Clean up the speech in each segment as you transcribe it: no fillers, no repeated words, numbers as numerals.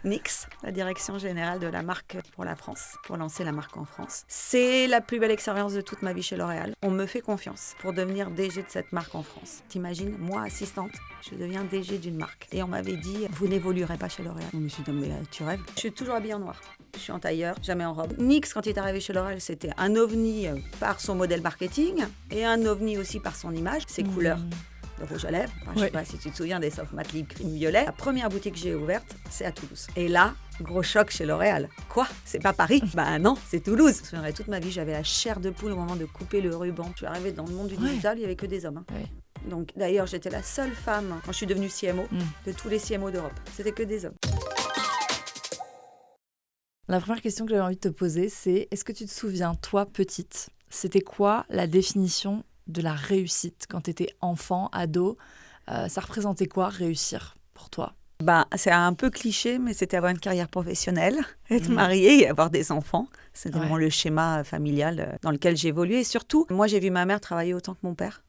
NYX, la direction générale de la marque pour la France, pour lancer la marque en France. C'est la plus belle expérience de toute ma vie chez L'Oréal. On me fait confiance pour devenir DG de cette marque en France. T'imagines, moi, assistante, je deviens DG d'une marque. Et on m'avait dit, vous n'évoluerez pas chez L'Oréal. Je me suis dit, mais tu rêves. Je suis toujours habillée en noir. Je suis en tailleur, jamais en robe. NYX, quand il est arrivé chez L'Oréal, c'était un ovni par son modèle marketing et un ovni aussi par son image, ses couleurs. Le rouge à lèvres, je sais pas si tu te souviens des soft matte lip cream violet. La première boutique que j'ai ouverte, c'est à Toulouse. Et là, gros choc chez L'Oréal. Quoi ? C'est pas Paris ? Bah non, c'est Toulouse. Je me souviendrai toute ma vie, j'avais la chair de poule au moment de couper le ruban. Je suis arrivée dans le monde du digital, il n'y avait que des hommes. Donc d'ailleurs, j'étais la seule femme, quand je suis devenue CMO, de tous les CMO d'Europe. C'était que des hommes. La première question que j'avais envie de te poser, c'est est-ce que tu te souviens, toi, petite, c'était quoi la définition de la réussite quand tu étais enfant, ado? Ça représentait quoi, réussir, pour toi? C'est un peu cliché, mais c'était avoir une carrière professionnelle, être mariée et avoir des enfants. C'est vraiment le schéma familial dans lequel j'ai évolué. Et surtout, moi, j'ai vu ma mère travailler autant que mon père,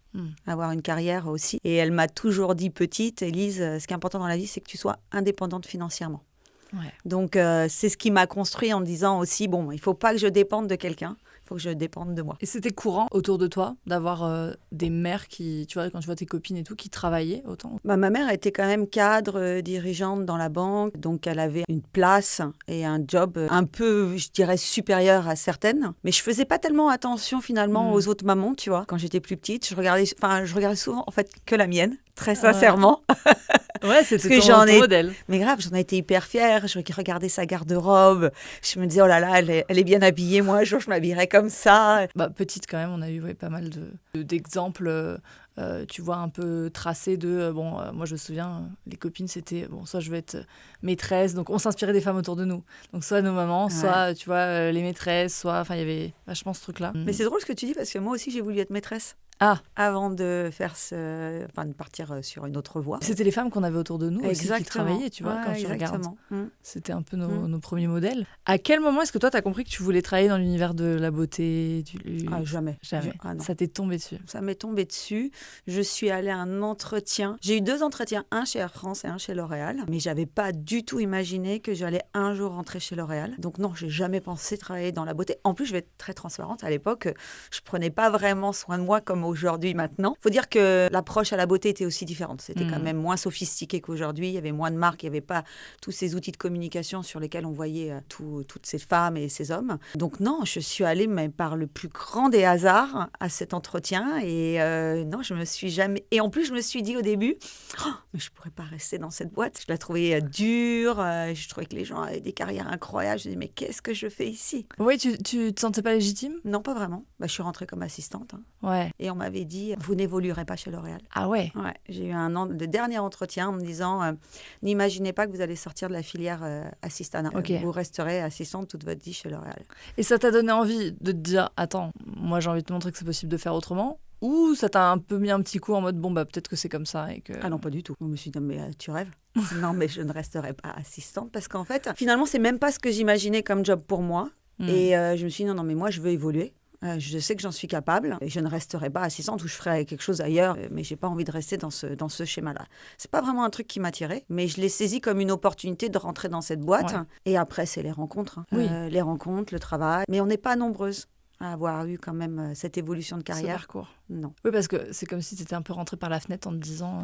avoir une carrière aussi. Et elle m'a toujours dit, petite, Élise, ce qui est important dans la vie, c'est que tu sois indépendante financièrement. Donc, c'est ce qui m'a construit en me disant aussi, il ne faut pas que je dépende de quelqu'un. Il faut que je dépende de moi. Et c'était courant autour de toi d'avoir des mères qui, tu vois, quand tu vois tes copines et tout, qui travaillaient autant? Ma mère était quand même cadre, dirigeante dans la banque, donc elle avait une place et un job un peu, je dirais, supérieur à certaines. Mais je faisais pas tellement attention finalement aux autres mamans, tu vois. Quand j'étais plus petite, je regardais souvent en fait que la mienne, très sincèrement. Ouais, c'était ton modèle. Mais grave, j'en ai été hyper fière. Je regardais sa garde-robe. Je me disais, oh là là, elle est bien habillée. Moi, un jour, je m'habillerais comme ça. Petite, quand même, on a eu pas mal d'exemples, tu vois, un peu tracés de... moi, je me souviens, les copines, c'était... soit je veux être maîtresse. Donc, on s'inspirait des femmes autour de nous. Donc, soit nos mamans, soit, tu vois, les maîtresses, soit... Enfin, il y avait vachement ce truc-là. Mais c'est drôle ce que tu dis, parce que moi aussi, j'ai voulu être maîtresse. Avant de de partir sur une autre voie. C'était les femmes qu'on avait autour de nous aussi qui travaillaient, tu vois, quand tu regardes. C'était un peu nos premiers modèles. À quel moment est-ce que toi, tu as compris que tu voulais travailler dans l'univers de la beauté, du luxe? Jamais. Ça t'est tombé dessus? Ça m'est tombé dessus. Je suis allée à un entretien. J'ai eu 2 entretiens, un chez Air France et un chez L'Oréal. Mais je n'avais pas du tout imaginé que j'allais un jour rentrer chez L'Oréal. Donc non, je n'ai jamais pensé travailler dans la beauté. En plus, je vais être très transparente. À l'époque, je ne prenais pas vraiment soin de moi comme aujourd'hui, maintenant. Il faut dire que l'approche à la beauté était aussi différente. C'était quand même moins sophistiqué qu'aujourd'hui. Il y avait moins de marques, il n'y avait pas tous ces outils de communication sur lesquels on voyait toutes ces femmes et ces hommes. Donc non, je suis allée mais par le plus grand des hasards à cet entretien et non, je me suis jamais... Et en plus, je me suis dit au début, mais je ne pourrais pas rester dans cette boîte. Je la trouvais dure, je trouvais que les gens avaient des carrières incroyables. Je me dis, mais qu'est-ce que je fais ici? Oui, tu te sentais pas légitime? Non, pas vraiment. Je suis rentrée comme assistante. Et on m'avait dit, vous n'évoluerez pas chez L'Oréal. Ah ouais? J'ai eu le dernier entretien en me disant, n'imaginez pas que vous allez sortir de la filière assistante. Vous resterez assistante toute votre vie chez L'Oréal. Et ça t'a donné envie de te dire, attends, moi j'ai envie de te montrer que c'est possible de faire autrement? Ou ça t'a un peu mis un petit coup en mode, peut-être que c'est comme ça et que... Ah non, pas du tout. Je me suis dit, mais tu rêves? Non, mais je ne resterai pas assistante parce qu'en fait, finalement, c'est même pas ce que j'imaginais comme job pour moi. Et je me suis dit, non, mais moi, je veux évoluer. Je sais que j'en suis capable et je ne resterai pas assistante ou je ferai quelque chose ailleurs, mais j'ai pas envie de rester dans ce schéma-là. C'est pas vraiment un truc qui m'attirait, mais je l'ai saisi comme une opportunité de rentrer dans cette boîte. Et après, c'est les rencontres. Les rencontres, le travail. Mais on n'est pas nombreuses à avoir eu quand même cette évolution de carrière. Ce parcours. Non. Oui, parce que c'est comme si tu étais un peu rentrée par la fenêtre en te disant,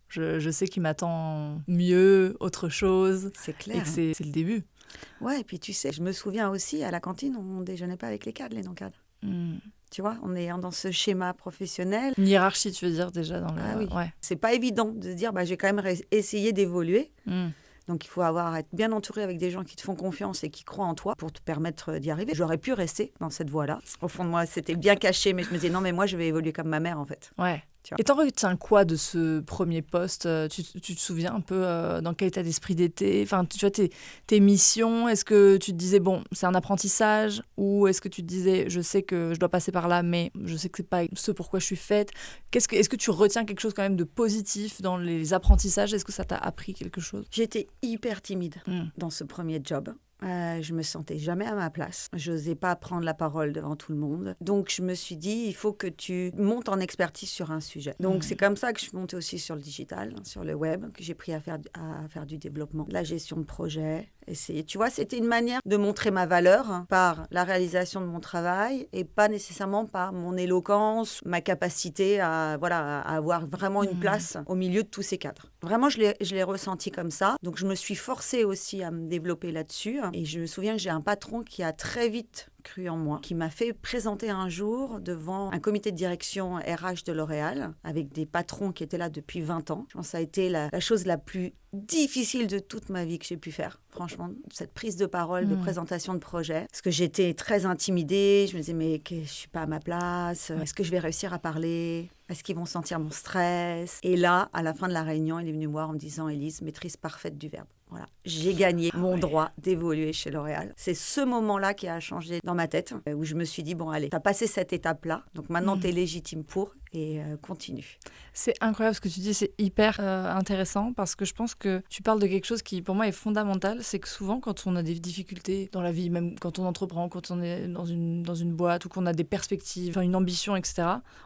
je sais qu'il m'attend mieux, autre chose. C'est clair. Et que c'est le début. Ouais, et puis tu sais, je me souviens aussi, à la cantine, on ne déjeunait pas avec les cadres, les non-cadres. Tu vois, on est dans ce schéma professionnel. Une hiérarchie, tu veux dire, déjà dans le... oui. C'est pas évident de se dire, j'ai quand même essayé d'évoluer. Donc, il faut être bien entouré avec des gens qui te font confiance et qui croient en toi pour te permettre d'y arriver. J'aurais pu rester dans cette voie-là. Au fond de moi, c'était bien caché, mais je me disais, non, mais moi, je vais évoluer comme ma mère, en fait. Et t'en retiens quoi de ce premier poste? Tu te souviens un peu dans quel état d'esprit d'été? Enfin, tu vois, tes missions, est-ce que tu te disais, c'est un apprentissage? Ou est-ce que tu te disais, je sais que je dois passer par là, mais je sais que c'est pas ce pourquoi je suis faite? Est-ce que tu retiens quelque chose quand même de positif dans les apprentissages? Est-ce que ça t'a appris quelque chose? J'étais hyper timide dans ce premier job. Je me sentais jamais à ma place. Je n'osais pas prendre la parole devant tout le monde. Donc, je me suis dit, il faut que tu montes en expertise sur un sujet. Donc, c'est comme ça que je suis montée aussi sur le digital, sur le web, que j'ai pris à faire du développement, la gestion de projet. Tu vois, c'était une manière de montrer ma valeur par la réalisation de mon travail et pas nécessairement par mon éloquence, ma capacité à avoir vraiment une place au milieu de tous ces cadres. Vraiment, je l'ai ressenti comme ça. Donc, je me suis forcée aussi à me développer là-dessus. Et je me souviens que j'ai un patron qui a très vite cru en moi, qui m'a fait présenter un jour devant un comité de direction RH de L'Oréal, avec des patrons qui étaient là depuis 20 ans. Je pense que ça a été la chose la plus difficile de toute ma vie que j'ai pu faire. Franchement, cette prise de parole, de présentation de projet. Parce que j'étais très intimidée. Je me disais, mais je ne suis pas à ma place. Est-ce que je vais réussir à parler ? Est-ce qu'ils vont sentir mon stress ? Et là, à la fin de la réunion, il est venu me voir en me disant, Élise, maîtrise parfaite du verbe. Voilà, j'ai gagné mon droit d'évoluer chez L'Oréal. C'est ce moment-là qui a changé dans ma tête, où je me suis dit, bon, allez, tu as passé cette étape-là, donc maintenant tu es légitime pour, et continue. C'est incroyable ce que tu dis, c'est hyper intéressant, parce que je pense que tu parles de quelque chose qui, pour moi, est fondamental. C'est que souvent, quand on a des difficultés dans la vie, même quand on entreprend, quand on est dans une boîte, ou qu'on a des perspectives, une ambition, etc.,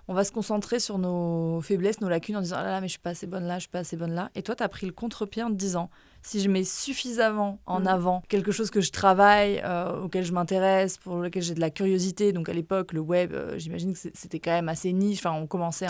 on va se concentrer sur nos faiblesses, nos lacunes, en disant, ah là là, mais je suis pas assez bonne là, je suis pas assez bonne là. Et toi, tu as pris le contre-pied en te disant, si je mets suffisamment en avant quelque chose que je travaille, auquel je m'intéresse, pour lequel j'ai de la curiosité, donc à l'époque, le web, j'imagine que c'était quand même assez niche, enfin, on commençait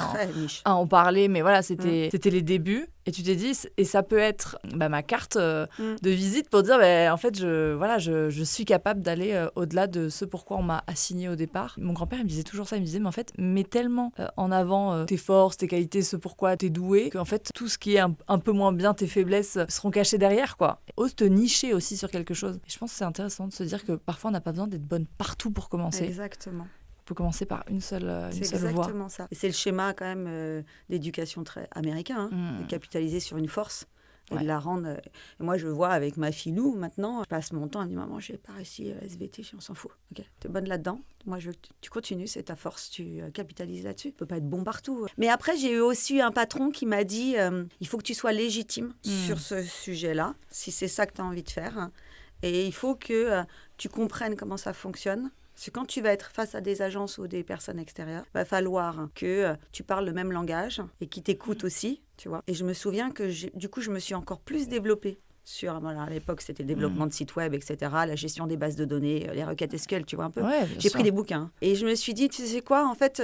à en parler, mais voilà, c'était les débuts. Et tu t'es dit, et ça peut être ma carte de visite pour dire, en fait, je suis capable d'aller au-delà de ce pourquoi on m'a assigné au départ. Mon grand-père, il me disait toujours ça, il me disait, mais en fait, mets tellement en avant tes forces, tes qualités, ce pourquoi t'es doué, qu'en fait, tout ce qui est un peu moins bien, tes faiblesses, seront cachées derrière, quoi. Ose te nicher aussi sur quelque chose. Et je pense que c'est intéressant de se dire que parfois, on n'a pas besoin d'être bonne partout pour commencer. Exactement. On peut commencer par une seule voie. C'est exactement ça. Et c'est le schéma quand même d'éducation très américain, de capitaliser sur une force et de la rendre... Et moi, je vois avec ma filou, maintenant, je passe mon temps à dire, maman, je n'ai pas réussi SVT, on s'en fout. Ok, tu es bonne là-dedans. Moi, je veux que tu continues, c'est ta force, tu capitalises là-dessus. Tu ne peux pas être bon partout. Mais après, j'ai eu aussi un patron qui m'a dit, il faut que tu sois légitime sur ce sujet-là, si c'est ça que tu as envie de faire. Et il faut que tu comprennes comment ça fonctionne. Parce que quand tu vas être face à des agences ou des personnes extérieures, il va falloir que tu parles le même langage et qu'ils t'écoutent aussi, tu vois. Et je me souviens que du coup, je me suis encore plus développée à l'époque, c'était le développement de sites web, etc., la gestion des bases de données, les requêtes SQL, tu vois un peu. Ouais, j'ai pris des bouquins. Et je me suis dit, tu sais quoi, en fait,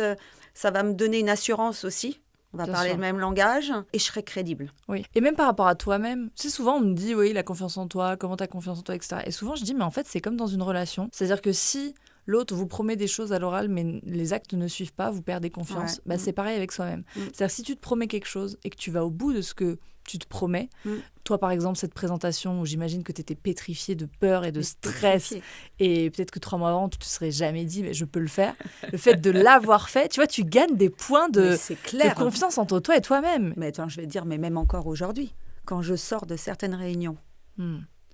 ça va me donner une assurance aussi. On va parler le même langage et je serai crédible. Oui. Et même par rapport à toi-même, tu sais, souvent on me dit, oui, la confiance en toi, comment tu as confiance en toi, etc. Et souvent je dis, mais en fait, c'est comme dans une relation. C'est-à-dire que si l'autre vous promet des choses à l'oral, mais les actes ne suivent pas, vous perdez confiance. C'est pareil avec soi-même. C'est-à-dire si tu te promets quelque chose et que tu vas au bout de ce que tu te promets, toi par exemple cette présentation où j'imagine que tu étais pétrifiée de peur et de stress et peut-être que 3 mois avant tu te serais jamais dit mais je peux le faire, le fait de l'avoir fait, tu vois, tu gagnes des points de confiance entre toi et toi-même. Mais attends, je vais te dire, mais même encore aujourd'hui, quand je sors de certaines réunions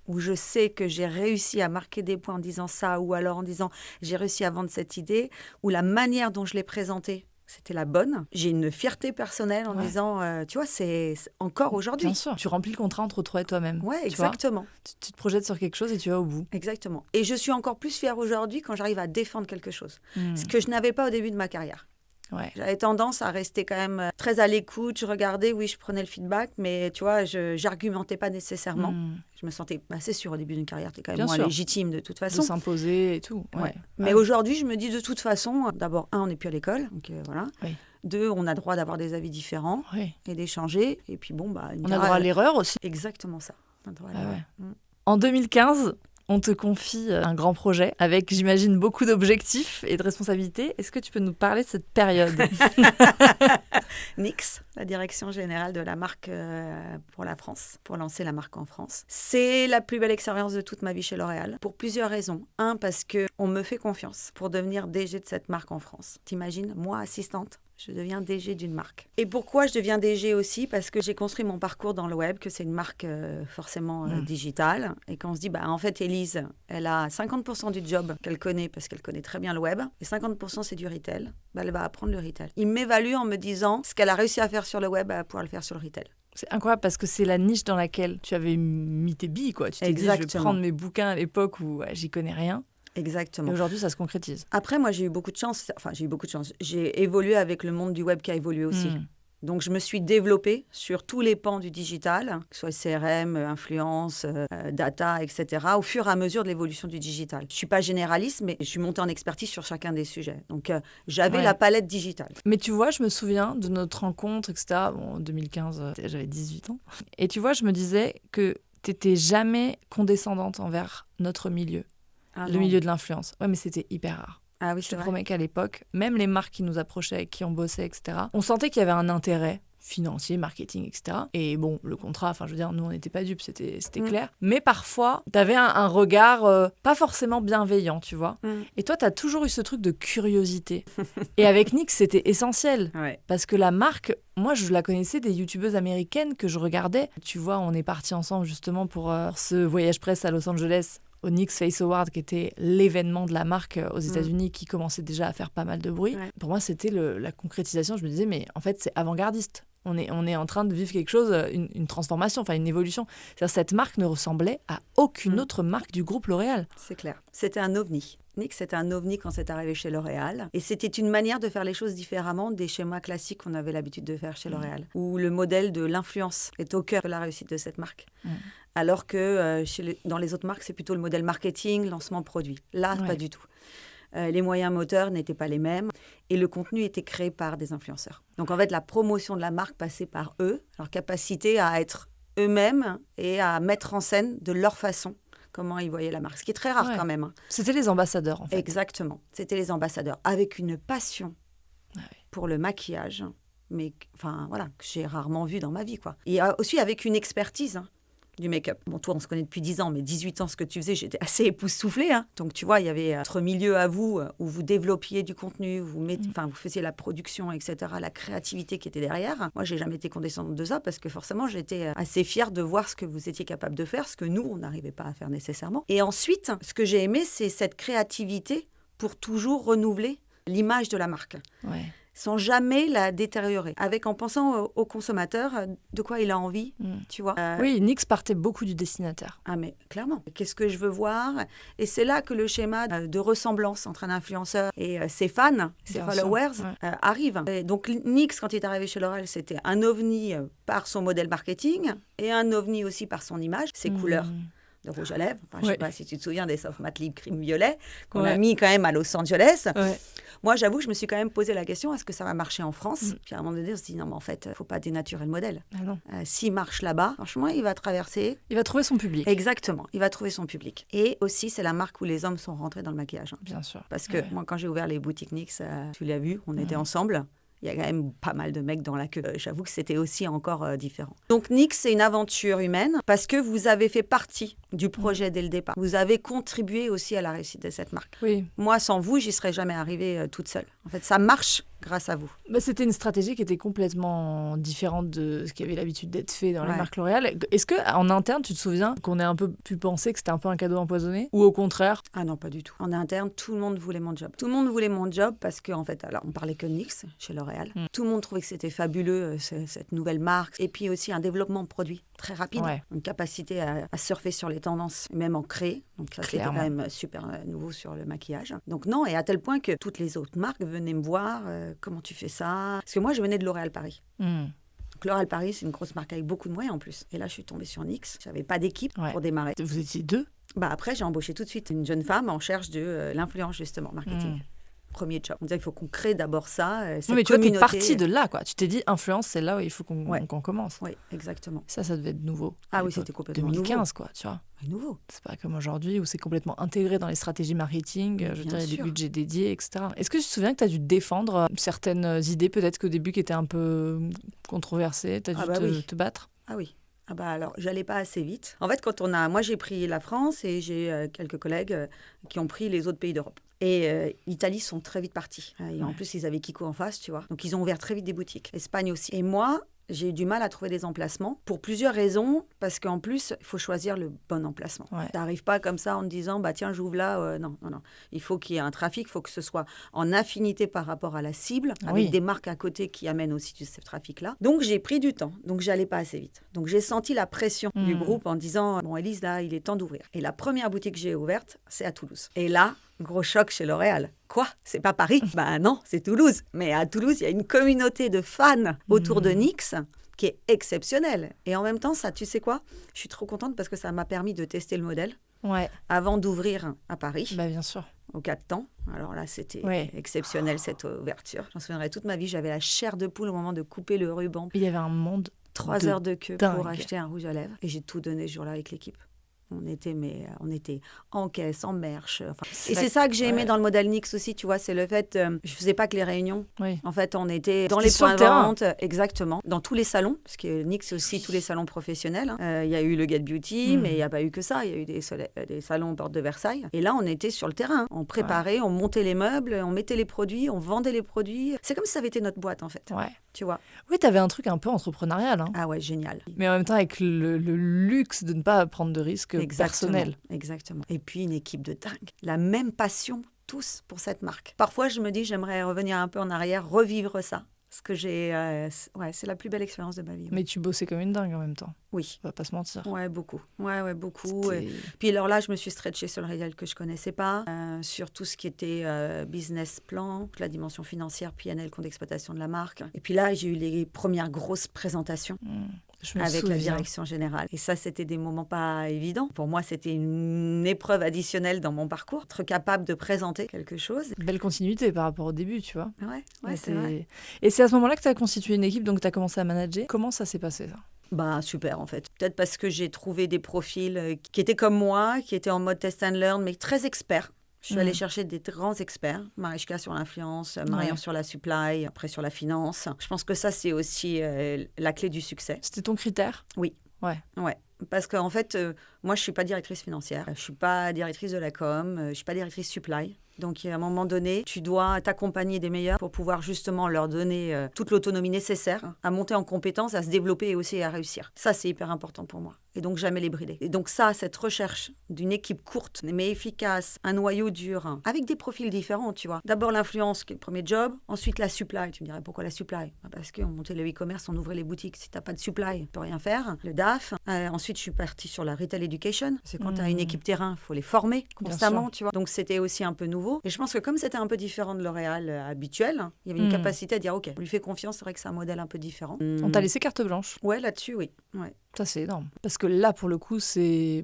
où je sais que j'ai réussi à marquer des points en disant ça, ou alors en disant j'ai réussi à vendre cette idée, ou la manière dont je l'ai présentée, c'était la bonne. J'ai une fierté personnelle en disant, tu vois, c'est encore aujourd'hui. Bien sûr, tu remplis le contrat entre toi et toi-même. Oui, exactement. Tu te projettes sur quelque chose et tu vas au bout. Exactement. Et je suis encore plus fière aujourd'hui quand j'arrive à défendre quelque chose. Ce que je n'avais pas au début de ma carrière. Ouais. J'avais tendance à rester quand même très à l'écoute, je regardais, oui, je prenais le feedback, mais tu vois, je n'argumentais pas nécessairement. Je me sentais assez sûre au début d'une carrière, tu es quand même moins légitime de toute façon. De s'imposer et tout. Ouais. Mais aujourd'hui, je me dis de toute façon, d'abord, on n'est plus à l'école, donc voilà. Oui. 2, on a le droit d'avoir des avis différents et d'échanger. Et puis bon, on a le droit à l'erreur aussi. Exactement ça. On a le droit à l'erreur. En 2015, on te confie un grand projet avec, j'imagine, beaucoup d'objectifs et de responsabilités. Est-ce que tu peux nous parler de cette période ? NYX, la direction générale de la marque pour la France, pour lancer la marque en France. C'est la plus belle expérience de toute ma vie chez L'Oréal, pour plusieurs raisons. 1, parce qu'on me fait confiance pour devenir DG de cette marque en France. T'imagines, moi, assistante, je deviens DG d'une marque. Et pourquoi je deviens DG aussi ? Parce que j'ai construit mon parcours dans le web, que c'est une marque forcément digitale. Et quand on se dit, en fait, Élise, elle a 50% du job qu'elle connaît, parce qu'elle connaît très bien le web, et 50% c'est du retail, elle va apprendre le retail. Il m'évalue en me disant, ce qu'elle a réussi à faire sur le web, elle va pouvoir le faire sur le retail. C'est incroyable parce que c'est la niche dans laquelle tu avais mis tes billes, quoi. Tu t'es dit, je vais prendre mes bouquins à l'époque où j'y connais rien. Exactement. Et aujourd'hui, ça se concrétise. Après, moi, j'ai eu beaucoup de chance. Enfin, j'ai eu beaucoup de chance. J'ai évolué avec le monde du web qui a évolué aussi. Donc, je me suis développée sur tous les pans du digital, que ce soit CRM, influence, data, etc., au fur et à mesure de l'évolution du digital. Je ne suis pas généraliste, mais je suis montée en expertise sur chacun des sujets. Donc, j'avais la palette digitale. Mais tu vois, je me souviens de notre rencontre, etc. Bon, en 2015, j'avais 18 ans. Et tu vois, je me disais que tu n'étais jamais condescendante envers notre milieu, le milieu de l'influence. Ouais, mais c'était hyper rare. Ah oui, je te promets qu'à l'époque, même les marques qui nous approchaient, avec qui on bossait, etc., on sentait qu'il y avait un intérêt financier, marketing, etc. Et bon, le contrat, enfin, je veux dire, nous, on n'était pas dupes, c'était clair. Mais parfois, tu avais un regard pas forcément bienveillant, tu vois. Et toi, tu as toujours eu ce truc de curiosité. Et avec Nix, c'était essentiel. Parce que la marque, moi, je la connaissais des youtubeuses américaines que je regardais. Tu vois, on est partis ensemble, justement, pour ce voyage presse à Los Angeles, au Nix Face Award, qui était l'événement de la marque aux États-Unis, qui commençait déjà à faire pas mal de bruit. Pour moi, c'était la concrétisation. Je me disais, mais en fait, c'est avant-gardiste. On est en train de vivre quelque chose, une transformation, enfin une évolution. C'est-à-dire, cette marque ne ressemblait à aucune autre marque du groupe L'Oréal. C'est clair. C'était un ovni. Nix, c'était un ovni quand c'est arrivé chez L'Oréal. Et c'était une manière de faire les choses différemment des schémas classiques qu'on avait l'habitude de faire chez L'Oréal, où le modèle de l'influence est au cœur de la réussite de cette marque. Alors que dans les autres marques, c'est plutôt le modèle marketing, lancement produit. Là, pas du tout. Les moyens moteurs n'étaient pas les mêmes et le contenu était créé par des influenceurs. Donc en fait, la promotion de la marque passait par eux, leur capacité à être eux-mêmes et à mettre en scène de leur façon comment ils voyaient la marque, ce qui est très rare quand même. C'était les ambassadeurs, en fait. Exactement, c'était les ambassadeurs, avec une passion pour le maquillage, mais enfin voilà, que j'ai rarement vu dans ma vie, quoi. Et aussi avec une expertise du make-up. Bon, toi, on se connaît depuis 10 ans, mais 18 ans, ce que tu faisais, j'étais assez époustouflée. Donc, tu vois, il y avait votre milieu à vous, où vous développiez du contenu, vous faisiez la production, etc., la créativité qui était derrière. Moi, j'ai jamais été condescendante de ça, parce que forcément, j'étais assez fière de voir ce que vous étiez capable de faire, ce que nous, on n'arrivait pas à faire nécessairement. Et ensuite, ce que j'ai aimé, c'est cette créativité pour toujours renouveler l'image de la marque. Sans jamais la détériorer, en pensant au consommateur, de quoi il a envie, tu vois. Oui, Nix partait beaucoup du destinataire. Ah mais clairement, qu'est-ce que je veux voir? Et c'est là que le schéma de ressemblance entre un influenceur et ses fans, ses followers, arrive. Et donc Nix, quand il est arrivé chez L'Oréal, c'était un ovni par son modèle marketing et un ovni aussi par son image, ses couleurs de rouge à lèvres. Enfin, je ne sais pas si tu te souviens des Soft Matte Lip Cream violet qu'on a mis quand même à Los Angeles. Moi, j'avoue que je me suis quand même posé la question, est-ce que ça va marcher en France? Puis à un moment donné, on se dit, non, mais en fait, il ne faut pas dénaturer le modèle. S'il marche là-bas, franchement, il va traverser. Il va trouver son public. Exactement, il va trouver son public. Et aussi, c'est la marque où les hommes sont rentrés dans le maquillage. Bien sûr. Parce que moi, quand j'ai ouvert les boutiques Nix, tu l'as vu, on était ensemble. Il y a quand même pas mal de mecs dans la queue. J'avoue que c'était aussi encore différent. Donc, Nix, c'est une aventure humaine parce que vous avez fait partie du projet dès le départ. Vous avez contribué aussi à la réussite de cette marque. Moi, sans vous, j'y serais jamais arrivée toute seule. En fait, ça marche grâce à vous. C'était une stratégie qui était complètement différente de ce qui avait l'habitude d'être fait dans les marques L'Oréal. Est-ce qu'en interne, tu te souviens qu'on ait un peu pu penser que c'était un peu un cadeau empoisonné? Ou au contraire? Ah non, pas du tout. En interne, tout le monde voulait mon job. Tout le monde voulait mon job parce qu'en fait, alors, on parlait que de Nix chez L'Oréal. Tout le monde trouvait que c'était fabuleux, cette nouvelle marque. Et puis aussi un développement de produits très rapide. Une capacité à surfer sur les tendances, même en créer. Donc ça, c'était quand même super nouveau sur le maquillage. Donc non, et à tel point que toutes les autres marques venaient me voir, comment tu fais ça? Parce que moi, je venais de L'Oréal Paris. Donc L'Oréal Paris, c'est une grosse marque avec beaucoup de moyens en plus. Et là, je suis tombée sur Nix. J'avais pas d'équipe pour démarrer. Vous étiez deux? Après, j'ai embauché tout de suite une jeune femme en charge de l'influence, justement, marketing. Premier job. On disait qu'il faut qu'on crée d'abord ça. Mais tu vois, t'es partie de là, quoi. Tu t'es dit, influence, c'est là où il faut qu'on commence. Oui, exactement. Ça devait être nouveau. Ah oui, c'était complètement 2015, nouveau. quoi, tu vois. Nouveau. C'est pas comme aujourd'hui où c'est complètement intégré dans les stratégies marketing. Je dirais, des budgets dédiés, etc. Est-ce que tu te souviens que tu as dû défendre certaines idées, peut-être qu'au début, qui étaient un peu controversées? Tu as dû te battre? Ah oui. Alors, j'allais pas assez vite. En fait, moi, j'ai pris la France et j'ai quelques collègues qui ont pris les autres pays d'Europe. Et l'Italie sont très vite partis. Et en plus, ils avaient Kiko en face, tu vois. Donc, ils ont ouvert très vite des boutiques. Espagne aussi. Et moi, j'ai eu du mal à trouver des emplacements pour plusieurs raisons. Parce qu'en plus, il faut choisir le bon emplacement. Ouais. Tu n'arrives pas comme ça en te disant, bah tiens, j'ouvre là. Non. Il faut qu'il y ait un trafic, il faut que ce soit en affinité par rapport à la cible, avec des marques à côté qui amènent aussi ce trafic-là. Donc, j'ai pris du temps. Donc, j'allais pas assez vite. Donc, j'ai senti la pression du groupe en disant, bon, Élise, là, il est temps d'ouvrir. Et la première boutique que j'ai ouverte, c'est à Toulouse. Et là, gros choc chez L'Oréal. Quoi? C'est pas Paris? Bah non, c'est Toulouse. Mais à Toulouse, il y a une communauté de fans autour de NYX qui est exceptionnelle. Et en même temps, ça, tu sais quoi? Je suis trop contente parce que ça m'a permis de tester le modèle avant d'ouvrir à Paris. Bah, bien sûr. Au 4 temps. Alors là, c'était exceptionnel, cette ouverture. J'en souviendrai toute ma vie. J'avais la chair de poule au moment de couper le ruban. Il y avait un monde 3 heures de queue dingue. pour acheter un rouge à lèvres. Et j'ai tout donné ce jour-là avec l'équipe. On était en caisse, en merch. Et c'est ça que j'ai aimé dans le modèle NYX aussi, tu vois, c'est le fait, je faisais pas que les réunions. Oui. En fait, on était dans les points de vente, exactement, dans tous les salons, parce que NYX c'est aussi tous les salons professionnels. Il y a eu le Get Beauty, mais il n'y a pas eu que ça. Il y a eu des salons porte de Versailles. Et là, on était sur le terrain. On préparait, on montait les meubles, on mettait les produits, on vendait les produits. C'est comme si ça avait été notre boîte, en fait. Ouais. Tu vois. Oui, t'avais un truc un peu entrepreneurial. Hein. Ah ouais, génial. Mais en même temps, avec le luxe de ne pas prendre de risques personnels. Exactement. Et puis, une équipe de dingue. La même passion, tous, pour cette marque. Parfois, je me dis, j'aimerais revenir un peu en arrière, revivre ça. Parce que c'est la plus belle expérience de ma vie. Mais tu bossais comme une dingue en même temps. Oui. On va pas se mentir. Ouais, beaucoup. Ouais, beaucoup. Puis alors là, je me suis stretchée sur le réel que je connaissais pas, sur tout ce qui était business plan, la dimension financière, P&L, compte d'exploitation de la marque. Et puis là, j'ai eu les premières grosses présentations. Avec la direction générale. Et ça, c'était des moments pas évidents. Pour moi, c'était une épreuve additionnelle dans mon parcours. Être capable de présenter quelque chose. Belle continuité par rapport au début, tu vois. Ouais, c'est vrai. Et c'est à ce moment-là que tu as constitué une équipe, donc tu as commencé à manager. Comment ça s'est passé, ça ? Bah super en fait. Peut-être parce que j'ai trouvé des profils qui étaient comme moi, qui étaient en mode test and learn, mais très experts. Je suis allée chercher des grands experts, Marichka sur l'influence, Marion sur la supply, après sur la finance. Je pense que ça, c'est aussi la clé du succès. C'était ton critère ? Oui. Ouais. Parce qu'en fait, moi, je ne suis pas directrice financière, je ne suis pas directrice de la com, je ne suis pas directrice supply. Donc, à un moment donné, tu dois t'accompagner des meilleurs pour pouvoir justement leur donner toute l'autonomie nécessaire à monter en compétences, à se développer et aussi à réussir. Ça, c'est hyper important pour moi. Et donc, jamais les brider. Et donc ça, cette recherche d'une équipe courte, mais efficace, un noyau dur, avec des profils différents, tu vois. D'abord l'influence, qui est le premier job. Ensuite, la supply. Tu me dirais, pourquoi la supply ? Parce qu'on montait le e-commerce, on ouvrait les boutiques. Si tu n'as pas de supply, tu peux rien faire. Le DAF. Ensuite, je suis partie sur la retail education. C'est quand tu as une équipe terrain, il faut les former constamment, tu vois. Donc, c'était aussi un peu nouveau. Et je pense que comme c'était un peu différent de L'Oréal habituel, il y avait une capacité à dire, OK, on lui fait confiance, c'est vrai que c'est un modèle un peu différent. On t'a laissé carte blanche ? Ouais, là-dessus, oui. Ouais. Ça, c'est énorme. Parce que là, pour le coup, c'est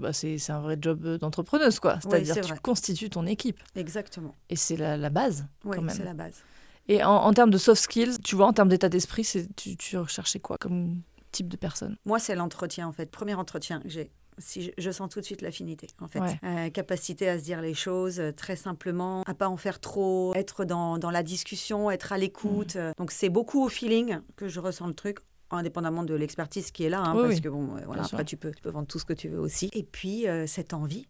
un vrai job d'entrepreneuse, quoi. C'est-à-dire que tu constitues ton équipe. Exactement. Et c'est la base, quand même. Oui, c'est la base. Et en termes de soft skills, tu vois, en termes d'état d'esprit, tu recherchais quoi comme type de personne ? Moi, c'est l'entretien, en fait. Premier entretien que j'ai. Si je sens tout de suite l'affinité, en fait. Capacité à se dire les choses très simplement, à pas en faire trop, être dans la discussion, être à l'écoute. Donc, c'est beaucoup au feeling que je ressens le truc, indépendamment de l'expertise qui est là, parce que bon, voilà, après tu peux vendre tout ce que tu veux aussi. Et puis, cette envie,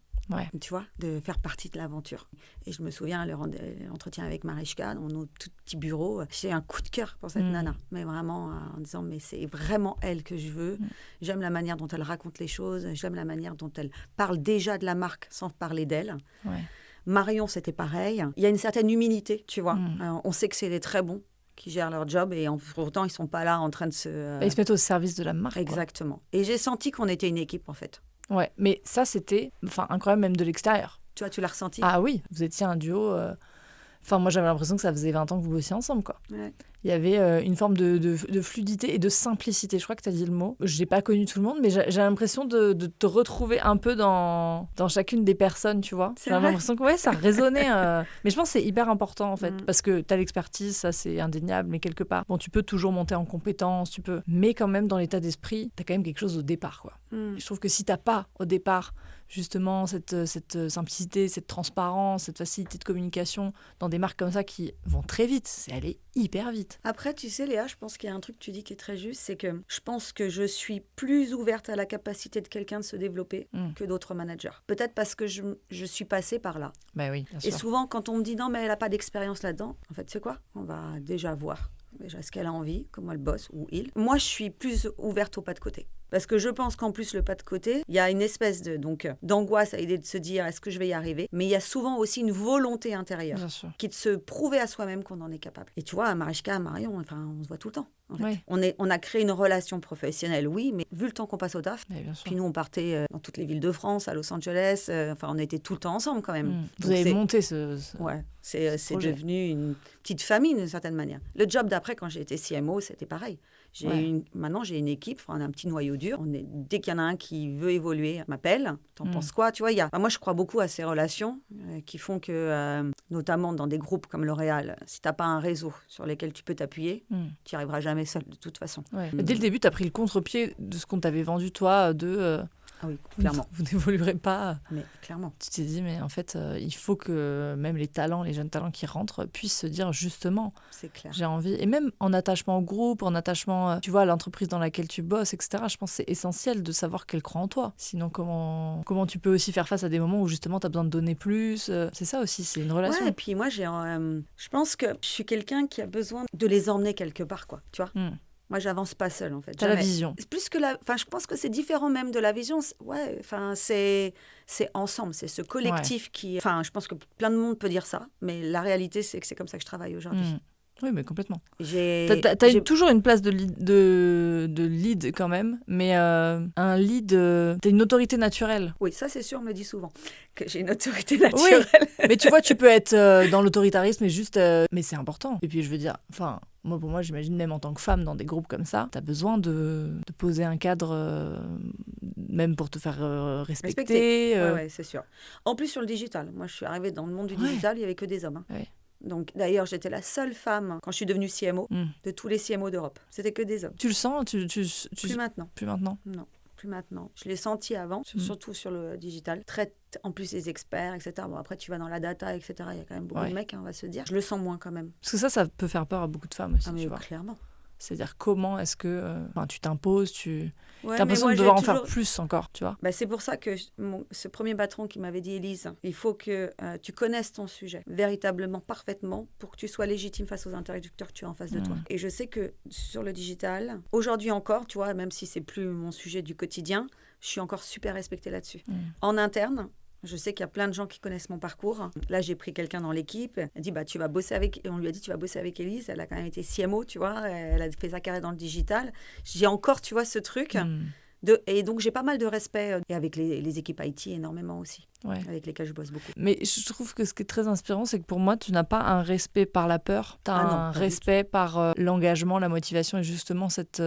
tu vois, de faire partie de l'aventure. Et je me souviens, l'entretien avec Marichka, dans nos tout petits bureaux, j'ai un coup de cœur pour cette nana. Mais vraiment, en disant, mais c'est vraiment elle que je veux. J'aime la manière dont elle raconte les choses. J'aime la manière dont elle parle déjà de la marque sans parler d'elle. Marion, c'était pareil. Il y a une certaine humilité, tu vois. On sait que c'est les très bons qui gèrent leur job et pourtant, ils ne sont pas là en train de se... Ils se mettent au service de la marque. Exactement. Quoi. Et j'ai senti qu'on était une équipe, en fait. Ouais, mais ça, c'était incroyable même de l'extérieur. Tu vois, tu l'as ressenti ? Ah oui, vous étiez un duo... moi, j'avais l'impression que ça faisait 20 ans que vous bossiez ensemble, quoi. Ouais. Il y avait une forme de fluidité et de simplicité. Je crois que tu as dit le mot. Je n'ai pas connu tout le monde, mais j'ai l'impression de te retrouver un peu dans chacune des personnes, tu vois. J'ai l'impression que ça résonnait. Mais je pense que c'est hyper important, en fait, parce que tu as l'expertise, ça, c'est indéniable, mais quelque part, bon, tu peux toujours monter en compétences, mais quand même, dans l'état d'esprit, tu as quand même quelque chose au départ, quoi. Et je trouve que si tu n'as pas, au départ, justement, cette simplicité, cette transparence, cette facilité de communication dans des marques comme ça qui vont très vite, c'est aller hyper vite. Après, tu sais, Léa, je pense qu'il y a un truc que tu dis qui est très juste, c'est que je pense que je suis plus ouverte à la capacité de quelqu'un de se développer que d'autres managers. Peut-être parce que je suis passée par là. Ben oui, bien sûr. Et souvent, quand on me dit non, mais elle n'a pas d'expérience là-dedans, en fait, c'est quoi ? On va déjà voir déjà ce qu'elle a envie, comment elle bosse, ou il. Moi, je suis plus ouverte au pas de côté. Parce que je pense qu'en plus, le pas de côté, il y a une espèce d'angoisse à l'idée de se dire est-ce que je vais y arriver. Mais il y a souvent aussi une volonté intérieure qui est de se prouver à soi-même qu'on en est capable. Et tu vois, Marichka, Marion, on se voit tout le temps. En fait. On a créé une relation professionnelle, oui, mais vu le temps qu'on passe au taf, puis nous, on partait dans toutes les villes de France, à Los Angeles, on était tout le temps ensemble quand même. Vous avez monté Ouais, c'est devenu une petite famille d'une certaine manière. Le job d'après, quand j'ai été CMO, c'était pareil. Maintenant, j'ai une équipe, on a un petit noyau dur. Dès qu'il y en a un qui veut évoluer, m'appelle. T'en penses quoi? Tu vois, moi, je crois beaucoup à ces relations qui font que, notamment dans des groupes comme L'Oréal, si t'as pas un réseau sur lequel tu peux t'appuyer, tu n'y arriveras jamais seul de toute façon. Dès le début, tu as pris le contre-pied de ce qu'on t'avait vendu, toi, Ah oui, clairement. Vous n'évoluerez pas. Mais clairement. Tu t'es dit, mais en fait, il faut que même les jeunes talents qui rentrent, puissent se dire justement, c'est clair. J'ai envie. Et même en attachement au groupe, en attachement, tu vois, à l'entreprise dans laquelle tu bosses, etc. Je pense que c'est essentiel de savoir qu'elle croit en toi. Sinon, comment tu peux aussi faire face à des moments où justement tu as besoin de donner plus. C'est ça aussi, c'est une relation. Ouais, et puis moi, je pense que je suis quelqu'un qui a besoin de les emmener quelque part, quoi. Tu vois. Moi, j'avance pas seule, en fait. T'as la vision. Plus que je pense que c'est différent même de la vision. C'est ensemble, c'est ce collectif qui... je pense que plein de monde peut dire ça, mais la réalité, c'est que c'est comme ça que je travaille aujourd'hui. Oui, mais complètement. T'as toujours une place de lead quand même, mais un lead, t'as une autorité naturelle. Oui, ça c'est sûr, on me le dit souvent, que j'ai une autorité naturelle. Oui, mais tu vois, tu peux être dans l'autoritarisme, mais c'est important. Et puis je veux dire, pour moi, j'imagine même en tant que femme dans des groupes comme ça, t'as besoin de poser un cadre, même pour te faire respecter. Oui, c'est sûr. En plus sur le digital, moi je suis arrivée dans le monde du digital, il n'y avait que des hommes. Oui. Donc, d'ailleurs, j'étais la seule femme, quand je suis devenue CMO, de tous les CMO d'Europe. C'était que des hommes. Tu le sens Plus maintenant. Plus maintenant. Non, plus maintenant. Je l'ai senti avant, surtout sur le digital. En plus, les experts, etc. Bon, après, tu vas dans la data, etc. Il y a quand même beaucoup de mecs, on va se dire. Je le sens moins quand même. Parce que ça peut faire peur à beaucoup de femmes aussi, tu vois. Clairement. C'est-à-dire comment est-ce que tu t'imposes, t'as l'impression de devoir en faire plus encore, tu vois. C'est pour ça que ce premier patron qui m'avait dit, Élise, il faut que tu connaisses ton sujet véritablement, parfaitement, pour que tu sois légitime face aux interlocuteurs que tu as en face de toi. Et je sais que sur le digital, aujourd'hui encore, tu vois, même si c'est plus mon sujet du quotidien, je suis encore super respectée là-dessus. En interne, je sais qu'il y a plein de gens qui connaissent mon parcours. Là, j'ai pris quelqu'un dans l'équipe. Elle dit, tu vas bosser avec... Et on lui a dit, tu vas bosser avec Élise. Elle a quand même été CMO, tu vois. Elle a fait sa carrière dans le digital. J'ai encore, tu vois, ce truc. Et donc, j'ai pas mal de respect. Et avec les équipes IT, énormément aussi. Avec lesquelles je bosse beaucoup. Mais je trouve que ce qui est très inspirant, c'est que pour moi, tu n'as pas un respect par la peur. Tu as un respect par l'engagement, la motivation et justement cette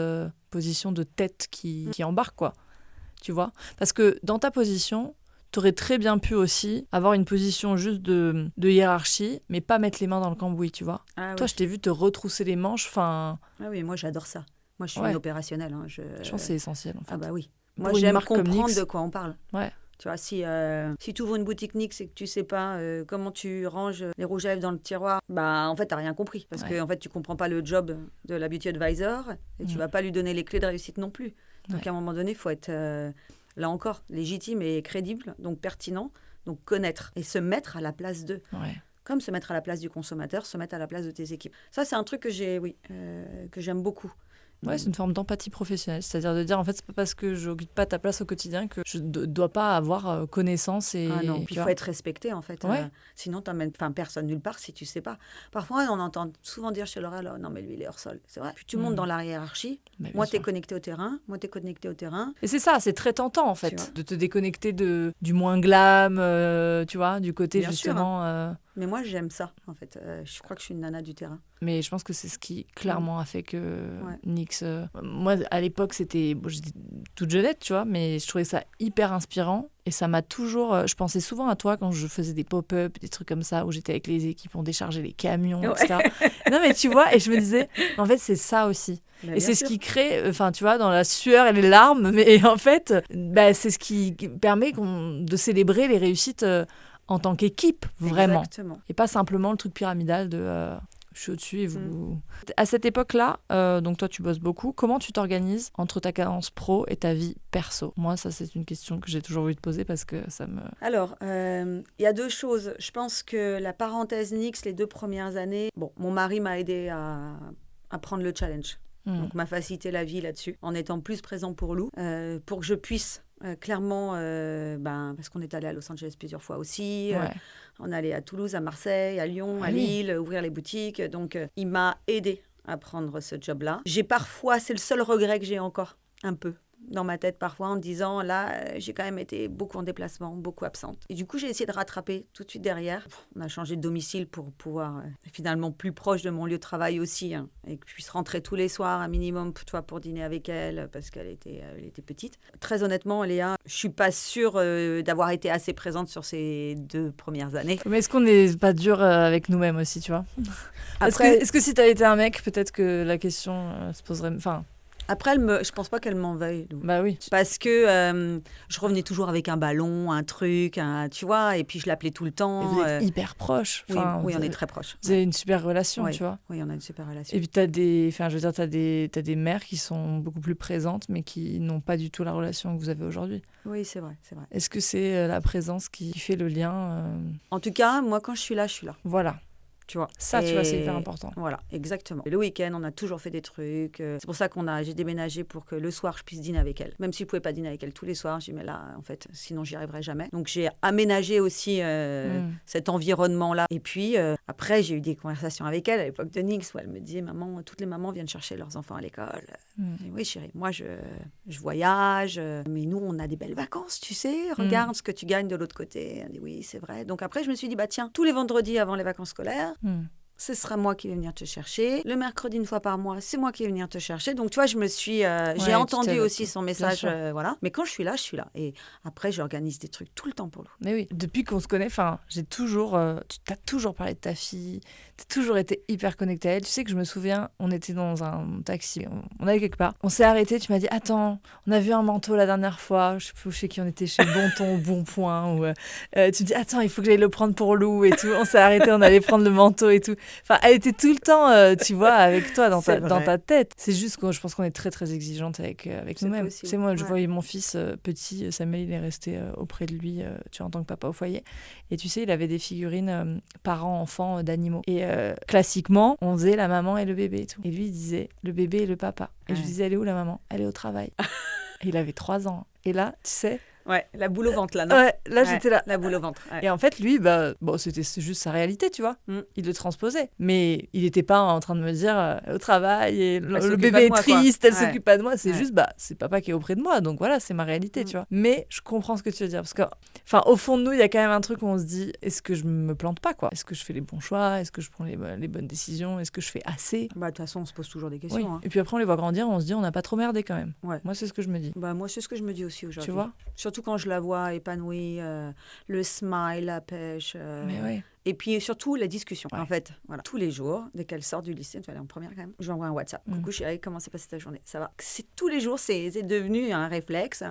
position de tête qui embarque, quoi. Tu vois ? Parce que dans ta position... Tu aurais très bien pu aussi avoir une position juste de hiérarchie, mais pas mettre les mains dans le cambouis, tu vois. Toi, je t'ai vu te retrousser les manches, Ah oui, moi, j'adore ça. Moi, je suis une opérationnelle. Je pense que c'est essentiel, en fait. Ah bah oui. Moi, j'aime comprendre de quoi on parle. Ouais. Tu vois, si tu ouvres une boutique NYX et que tu sais pas comment tu ranges les rouges à lèvres dans le tiroir, en fait, tu n'as rien compris. Parce que en fait, tu comprends pas le job de la beauty advisor et tu vas pas lui donner les clés de réussite non plus. Donc, à un moment donné, il faut être... là encore, légitime et crédible, donc pertinent, donc connaître et se mettre à la place d'eux. Comme se mettre à la place du consommateur, se mettre à la place de tes équipes. Ça, c'est un truc que j'aime beaucoup. Ouais, c'est une forme d'empathie professionnelle. C'est-à-dire de dire, en fait, c'est pas parce que je n'occupe pas ta place au quotidien que je ne dois pas avoir connaissance. Ah non, puis il faut être respecté, en fait. Sinon, tu n'emmènes personne nulle part si tu ne sais pas. Parfois, on entend souvent dire chez L'Oréal, non, mais lui, il est hors sol. C'est vrai. Puis tu montes dans la hiérarchie. Moi, tu es connecté au terrain. Et c'est ça, c'est très tentant, en fait, de te déconnecter du moins glam, tu vois, du côté bien justement... Mais moi, j'aime ça, en fait. Je crois que je suis une nana du terrain. Mais je pense que c'est ce qui, clairement, a fait que NYX... moi, à l'époque, j'étais toute jeunette, tu vois, mais je trouvais ça hyper inspirant. Et ça m'a toujours... je pensais souvent à toi quand je faisais des pop-up, des trucs comme ça, où j'étais avec les équipes, on déchargeait les camions, etc. Non, mais tu vois, et je me disais, en fait, c'est ça aussi. Et c'est ce qui crée, tu vois, dans la sueur et les larmes, mais en fait, c'est ce qui permet de célébrer les réussites... en tant qu'équipe, vraiment. Exactement. Et pas simplement le truc pyramidal de je suis au-dessus et vous... À cette époque-là, donc toi, tu bosses beaucoup. Comment tu t'organises entre ta cadence pro et ta vie perso ? Moi, ça, c'est une question que j'ai toujours voulu te poser parce que ça me... Alors, il y a deux choses. Je pense que la parenthèse NYX, les 2 premières années... Bon, mon mari m'a aidé à à prendre le challenge. Donc, m'a facilité la vie là-dessus, en étant plus présent pour Lou, pour que je puisse clairement, parce qu'on est allé à Los Angeles plusieurs fois aussi, on est allé à Toulouse, à Marseille, à Lyon, à Lille, ouvrir les boutiques. Donc, il m'a aidé à prendre ce job-là. C'est le seul regret que j'ai encore, un peu, dans ma tête parfois, en me disant, là, j'ai quand même été beaucoup en déplacement, beaucoup absente. Et du coup, j'ai essayé de rattraper tout de suite derrière. On a changé de domicile pour pouvoir, finalement, plus proche de mon lieu de travail aussi, et que je puisse rentrer tous les soirs, un minimum, pour dîner avec elle, parce qu'elle était petite. Très honnêtement, Léa, je suis pas sûre d'avoir été assez présente sur ces 2 premières années. Mais est-ce qu'on n'est pas dur avec nous-mêmes aussi, tu vois? Après, est-ce que si tu as été un mec, peut-être que la question se poserait... Enfin... Après, je pense pas qu'elle m'en veuille. Bah oui. Parce que je revenais toujours avec un ballon, un truc, tu vois, et puis je l'appelais tout le temps. Et vous êtes hyper proches. Enfin, oui, on est très proches. Vous avez une super relation, tu vois. Oui, on a une super relation. Et puis t'as des mères qui sont beaucoup plus présentes, mais qui n'ont pas du tout la relation que vous avez aujourd'hui. Oui, c'est vrai. Est-ce que c'est la présence qui fait le lien En tout cas, moi, quand je suis là, je suis là. Voilà. Tu vois. Ça, tu vois, c'est hyper important. Voilà, exactement. Et le week-end, on a toujours fait des trucs. C'est pour ça j'ai déménagé pour que le soir, je puisse dîner avec elle. Même si je ne pouvais pas dîner avec elle tous les soirs, j'ai dit, mais là, en fait, sinon, j'y arriverai jamais. Donc, j'ai aménagé aussi cet environnement-là. Et puis, après, j'ai eu des conversations avec elle à l'époque de Nix, où elle me disait, maman, toutes les mamans viennent chercher leurs enfants à l'école. Dit, oui, chérie, moi, je voyage. Mais nous, on a des belles vacances, tu sais. Regarde ce que tu gagnes de l'autre côté. Elle dit, oui, c'est vrai. Donc, après, je me suis dit, tiens, tous les vendredis avant les vacances scolaires, ce sera moi qui vais venir te chercher. Le mercredi, 1 fois par mois, c'est moi qui vais venir te chercher. Donc, tu vois, je me suis... j'ai entendu aussi son message, voilà. Mais quand je suis là, je suis là. Et après, j'organise des trucs tout le temps pour Lou. Mais oui, depuis qu'on se connaît, j'ai toujours... tu t'as toujours parlé de ta fille. T'as toujours été hyper connectée à elle. Tu sais que je me souviens, on était dans un taxi, on allait quelque part. On s'est arrêté, tu m'as dit, attends, on a vu un manteau la dernière fois. Je sais plus chez qui on était, chez Bonton, Bonpoint. Ou, tu me dis, attends, il faut que j'aille le prendre pour Lou et tout. On s'est arrêté, on allait prendre le manteau et tout. Enfin, elle était tout le temps, tu vois, avec toi, dans ta tête. C'est juste que je pense qu'on est très, très exigeante avec nous-mêmes. Tu sais, moi, je voyais mon fils petit, Samuel, il est resté auprès de lui, tu vois, en tant que papa au foyer. Et tu sais, il avait des figurines parents-enfants d'animaux. Et classiquement, on faisait la maman et le bébé et tout. Et lui, il disait le bébé et le papa. Et je disais, elle est où la maman? Elle est au travail. Et il avait 3 ans. Et là, tu sais... Ouais, la boule au ventre, là, non? Ouais, là, j'étais là. La boule au ventre. Ouais. Et en fait, lui, c'était juste sa réalité, tu vois. Il le transposait. Mais il n'était pas en train de me dire au travail, et le bébé est triste, elle s'occupe pas de moi. C'est juste, c'est papa qui est auprès de moi. Donc voilà, c'est ma réalité, tu vois. Mais je comprends ce que tu veux dire. Parce que, au fond de nous, il y a quand même un truc où on se dit, est-ce que je me plante pas, quoi? Est-ce que je fais les bons choix? Est-ce que je prends les bonnes décisions? Est-ce que je fais assez? De toute façon, on se pose toujours des questions. Oui. Hein. Et puis après, on les voit grandir, on se dit, on n'a pas trop merdé quand même. Ouais. Moi, c'est ce que je me dis. Moi, c'est ce que je me dis aussi aujourd'hui. Tu vois? Surtout quand je la vois épanouie, le smile, la pêche. Mais ouais. Et puis surtout la discussion. En fait, voilà. Tous les jours, dès qu'elle sort du lycée, tu vas aller en première quand même, je lui envoie un WhatsApp. Coucou chérie, comment s'est passée ta journée? Ça va? C'est tous les jours, c'est devenu un réflexe.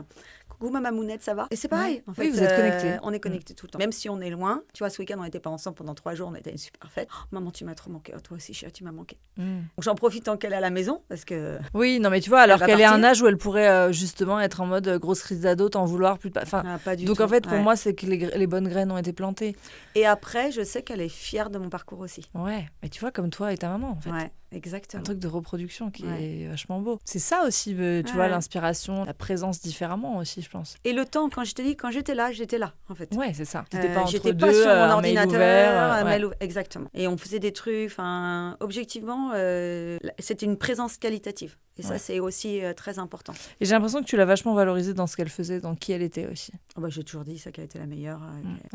Coucou ma mamounette, ça va? Et c'est pareil. En fait, oui, vous êtes connectés. On est connectés tout le temps. Même si on est loin. Tu vois, ce week-end, on n'était pas ensemble pendant 3 jours, on était une super fête. Oh, maman, tu m'as trop manqué. Oh, toi aussi, chérie, tu m'as manqué. Donc j'en profite tant qu'elle est à la maison parce que. Oui, non, mais tu vois, alors qu'elle est à un âge où elle pourrait justement être en mode grosse crise d'ado, t'en vouloir plus. Pas du donc tout. En fait, pour moi, c'est que les bonnes graines ont été plantées. Et après, je sais qu'elle est fière de mon parcours aussi. Ouais, mais tu vois, comme toi et ta maman, en fait. Ouais, exactement. Un truc de reproduction qui est vachement beau. C'est ça aussi, tu vois, l'inspiration, la présence différemment aussi, je pense. Et le temps, quand je te dis, quand j'étais là, en fait. Ouais, c'est ça. T'étais pas entre j'étais deux, pas sur mon ordinateur, mail ouvert, exactement. Et on faisait des trucs, objectivement, c'était une présence qualitative. Et ça, c'est aussi très important. Et j'ai l'impression que tu l'as vachement valorisée dans ce qu'elle faisait, dans qui elle était aussi. J'ai toujours dit ça, qu'elle était la meilleure,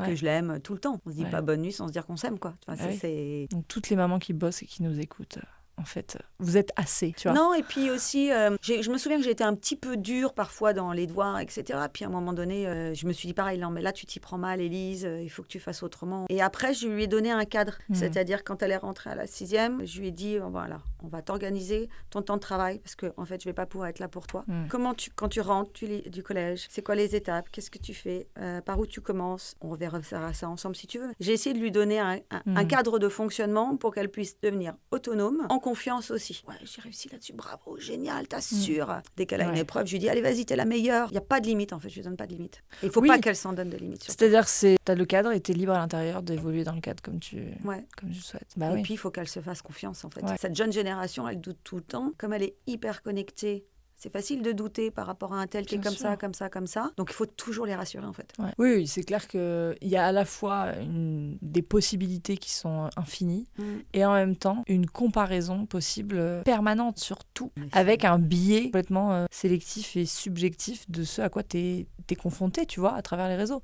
que je l'aime tout le temps. On se dit pas bonne nuit sans se dire qu'on s'aime, quoi. C'est... Donc toutes les mamans qui bossent et qui nous écoutent... En fait, vous êtes assez, tu vois. Non, et puis aussi, je me souviens que j'étais un petit peu dure parfois dans les devoirs, etc. Puis à un moment donné, je me suis dit pareil, non, mais là, tu t'y prends mal, Élise, il faut que tu fasses autrement. Et après, je lui ai donné un cadre. C'est-à-dire, quand elle est rentrée à la 6e, je lui ai dit, voilà, on va t'organiser ton temps de travail, parce que en fait, je vais pas pouvoir être là pour toi. Quand tu rentres du collège, c'est quoi les étapes? Qu'est-ce que tu fais? Par où tu commences? On reverra ça ensemble si tu veux. J'ai essayé de lui donner un cadre de fonctionnement pour qu'elle puisse devenir autonome, en confiance aussi. Ouais, j'ai réussi là-dessus, bravo, génial, t'assures. Dès qu'elle a une épreuve, je lui dis, allez, vas-y, t'es la meilleure. Il n'y a pas de limite, en fait, je lui donne pas de limite. Il ne faut pas qu'elle s'en donne de limite. C'est-à-dire que t'as le cadre et t'es libre à l'intérieur d'évoluer dans le cadre comme tu le souhaites. Et puis, il faut qu'elle se fasse confiance, en fait. Cette jeune génération, elle doute tout le temps. Comme elle est hyper connectée, c'est facile de douter par rapport à un tel qui est comme ça, comme ça, comme ça. Donc, il faut toujours les rassurer, en fait. Oui, c'est clair qu'il y a à la fois des possibilités qui sont infinies et en même temps une comparaison possible permanente sur tout, avec un biais complètement sélectif et subjectif de ce à quoi t'es confronté, tu vois, à travers les réseaux.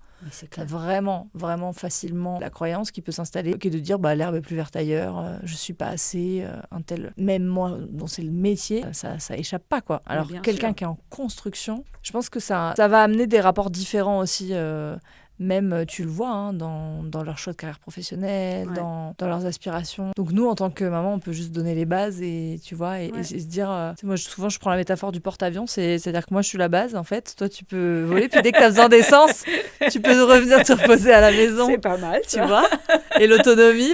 T'as vraiment, vraiment facilement la croyance qui peut s'installer, qui est de dire l'herbe est plus verte ailleurs, je suis pas assez, un tel. Même moi, dont c'est le métier, ça échappe pas, quoi. Alors, quelqu'un qui est en construction, je pense que ça va amener des rapports différents aussi. Même, tu le vois, dans leur choix de carrière professionnelle, dans leurs aspirations. Donc nous, en tant que maman, on peut juste donner les bases et, tu vois, et se dire... moi, souvent, je prends la métaphore du porte-avions, c'est-à-dire que moi, je suis la base, en fait. Toi, tu peux voler, puis dès que tu as besoin d'essence, tu peux revenir te reposer à la maison. C'est pas mal, tu vois. Et l'autonomie,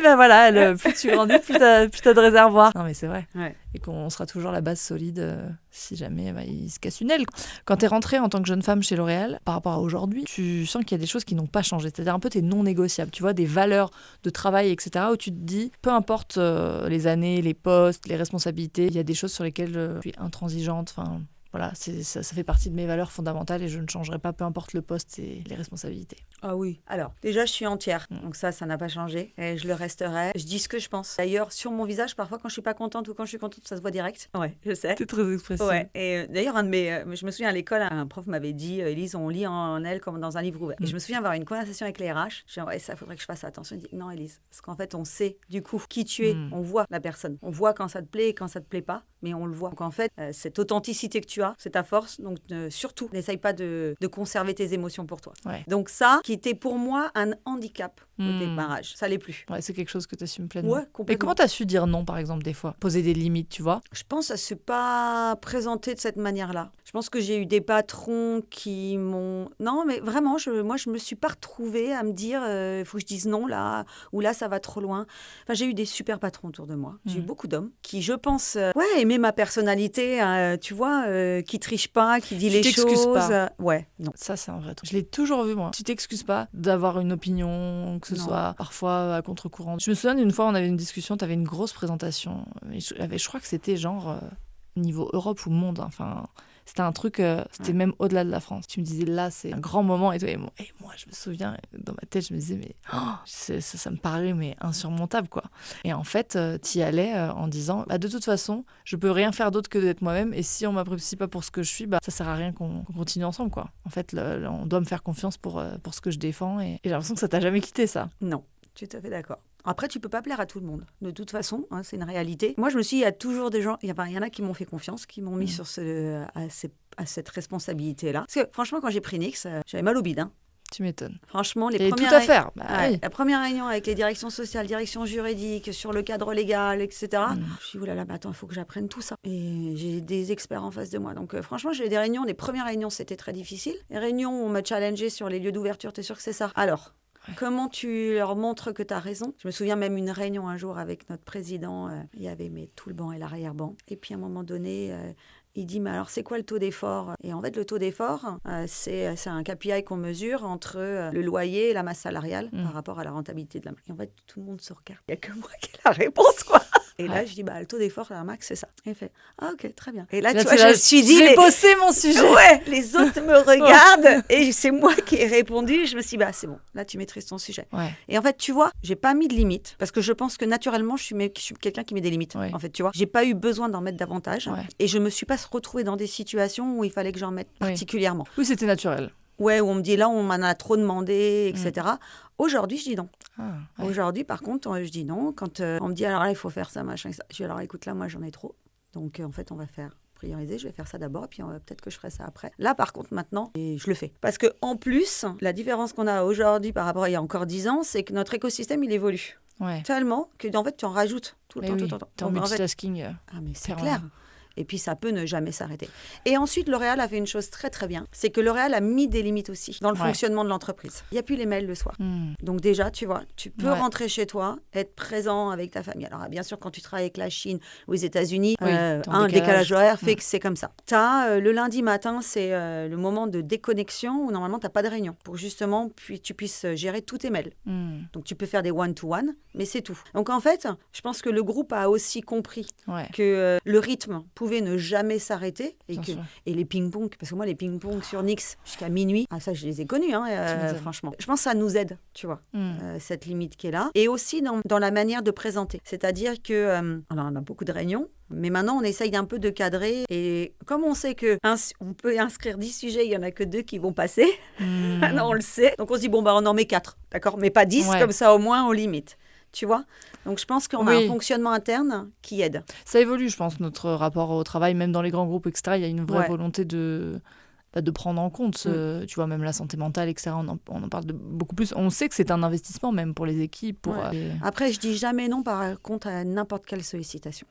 plus tu grandis, plus tu as de réservoirs. Non, mais c'est vrai. Et qu'on sera toujours la base solide si jamais il se casse une aile. Quand tu es rentrée en tant que jeune femme chez L'Oréal, par rapport à aujourd'hui, tu sens qu'il y a des choses qui n'ont pas changé. C'est-à-dire un peu tes non négociables, tu vois, des valeurs de travail, etc., où tu te dis, peu importe les années, les postes, les responsabilités, il y a des choses sur lesquelles je suis intransigeante, voilà, ça fait partie de mes valeurs fondamentales et je ne changerai pas, peu importe le poste et les responsabilités. Ah oui. Alors, déjà, je suis entière. Donc ça n'a pas changé. Et je le resterai. Je dis ce que je pense. D'ailleurs, sur mon visage, parfois, quand je suis pas contente ou quand je suis contente, ça se voit direct. Ouais, je sais. C'est très expressif. Ouais. Et d'ailleurs, je me souviens à l'école, un prof m'avait dit, Élise, on lit en elle comme dans un livre ouvert. Et je me souviens avoir une conversation avec les RH. Je dis, ça, faudrait que je fasse attention. Je dis, non, Élise. Parce qu'en fait, on sait, du coup, qui tu es. On voit la personne. On voit quand ça te plaît et quand ça te plaît pas. Mais on le voit. Donc en fait, cette authenticité que tu as, c'est ta force. Donc surtout, n'essaye pas de conserver tes émotions pour toi. Donc ça, qui était pour moi un handicap au démarrage, ça l'est plus. Ouais, c'est quelque chose que tu assumes pleinement. Ouais, complètement. Et comment tu as su dire non, par exemple, des fois? Poser des limites, tu vois? Je pense que ça ne s'est pas présenté de cette manière-là. Je pense que j'ai eu des patrons qui m'ont... Non, mais vraiment, moi, je ne me suis pas retrouvée à me dire il faut que je dise non là, ou là, ça va trop loin. Enfin, j'ai eu des super patrons autour de moi. J'ai eu beaucoup d'hommes qui, je pense, aimaient ma personnalité, tu vois, qui trichent pas, qui dit les choses. Pas. Non. Ça, c'est un vrai truc. Je l'ai toujours vu, moi. Tu t'excuses pas d'avoir une opinion, que ce soit parfois à contre-courant. Je me souviens d'une fois, on avait une discussion, tu avais une grosse présentation. Je crois que c'était genre niveau Europe ou monde. Enfin, c'était un truc, c'était même au-delà de la France. Tu me disais, là, c'est un grand moment. Et moi, je me souviens, dans ma tête, je me disais, mais ça me paraît insurmontable, quoi. Et en fait, t'y allais en disant, de toute façon, je peux rien faire d'autre que d'être moi-même. Et si on m'apprécie pas pour ce que je suis, ça sert à rien qu'on continue ensemble, quoi. En fait, on doit me faire confiance pour ce que je défends. Et j'ai l'impression que ça t'a jamais quitté, ça. Non, je suis tout à fait d'accord. Après, tu peux pas plaire à tout le monde. De toute façon, c'est une réalité. Moi, je me suis dit, il y a toujours des gens... Il y en a qui m'ont fait confiance, qui m'ont mis sur à cette responsabilité-là. Parce que, franchement, quand j'ai pris Nix, j'avais mal au bide. Tu m'étonnes. Franchement, les premières... tout à faire. Oui. La première réunion avec les directions sociales, directions juridiques, sur le cadre légal, etc. Je me suis dit, oulala, attends, il faut que j'apprenne tout ça. Et j'ai des experts en face de moi. Donc, franchement, j'ai eu des réunions. Les premières réunions, c'était très difficile. Les réunions où on m'a challengé sur les lieux d'ouverture, t'es sûr que c'est ça? Alors... Comment tu leur montres que tu as raison? Je me souviens même une réunion un jour avec notre président, il y avait tout le banc et l'arrière-banc. Et puis à un moment donné, il dit, mais alors c'est quoi le taux d'effort? Et en fait, le taux d'effort, c'est un KPI qu'on mesure entre le loyer et la masse salariale par rapport à la rentabilité de la marque. Et en fait, tout le monde se regarde. Il n'y a que moi qui ai la réponse, quoi. Et là, je dis, le taux d'effort de la marque, c'est ça. Et il fait, ok, très bien. Et là, tu vois, je me suis dit... J'ai bossé mon sujet. Ouais, les autres me regardent et c'est moi qui ai répondu. Je me suis dit, c'est bon, là, tu maîtrises ton sujet. Ouais. Et en fait, tu vois, j'ai pas mis de limites parce que je pense que naturellement, je suis quelqu'un qui met des limites. En fait, tu vois, j'ai pas eu besoin d'en mettre davantage et je me suis pas retrouvée dans des situations où il fallait que j'en mette particulièrement. Oui, c'était naturel. Ouais, où on me dit là, on m'en a trop demandé, etc. Aujourd'hui, je dis non. Aujourd'hui, par contre, je dis non. Quand on me dit alors là, il faut faire ça, machin, ça. Je dis alors écoute, là, moi, j'en ai trop. Donc, en fait, on va prioriser. Je vais faire ça d'abord, et puis peut-être que je ferai ça après. Là, par contre, maintenant, je le fais. Parce qu'en plus, la différence qu'on a aujourd'hui par rapport à il y a encore 10 ans, c'est que notre écosystème, il évolue. Tellement que, en fait, tu en rajoutes tout le temps. T'es en multitasking. Mais c'est clair. Et puis, ça peut ne jamais s'arrêter. Et ensuite, L'Oréal a fait une chose très, très bien. C'est que L'Oréal a mis des limites aussi dans le fonctionnement de l'entreprise. Il n'y a plus les mails le soir. Donc déjà, tu vois, tu peux rentrer chez toi, être présent avec ta famille. Alors, bien sûr, quand tu travailles avec la Chine ou les États-Unis, le décalage horaire fait que c'est comme ça. Le lundi matin, c'est le moment de déconnexion où normalement, tu n'as pas de réunion pour justement tu puisses gérer tous tes mails. Donc, tu peux faire des one-to-one, mais c'est tout. Donc, en fait, je pense que le groupe a aussi compris que le rythme pouvait ne jamais s'arrêter et les ping-pong, parce que moi, les ping-pong sur NYX jusqu'à minuit, ça, je les ai connus, franchement. Je pense que ça nous aide, tu vois, cette limite qui est là. Et aussi dans la manière de présenter. C'est-à-dire que, alors, on a beaucoup de réunions, mais maintenant, on essaye un peu de cadrer. Et comme on sait qu'on peut inscrire 10 sujets, il n'y en a que 2 qui vont passer. Maintenant, on le sait. Donc, on se dit, on en met 4, d'accord ? Mais pas 10, comme ça, au moins, on limite. Tu vois ? Donc, je pense qu'on a un fonctionnement interne qui aide. Ça évolue, je pense, notre rapport au travail. Même dans les grands groupes, etc., il y a une vraie volonté de prendre en compte, tu vois, même la santé mentale, etc. On en parle beaucoup plus. On sait que c'est un investissement, même pour les équipes. Après, je dis jamais non, par contre, à n'importe quelle sollicitation.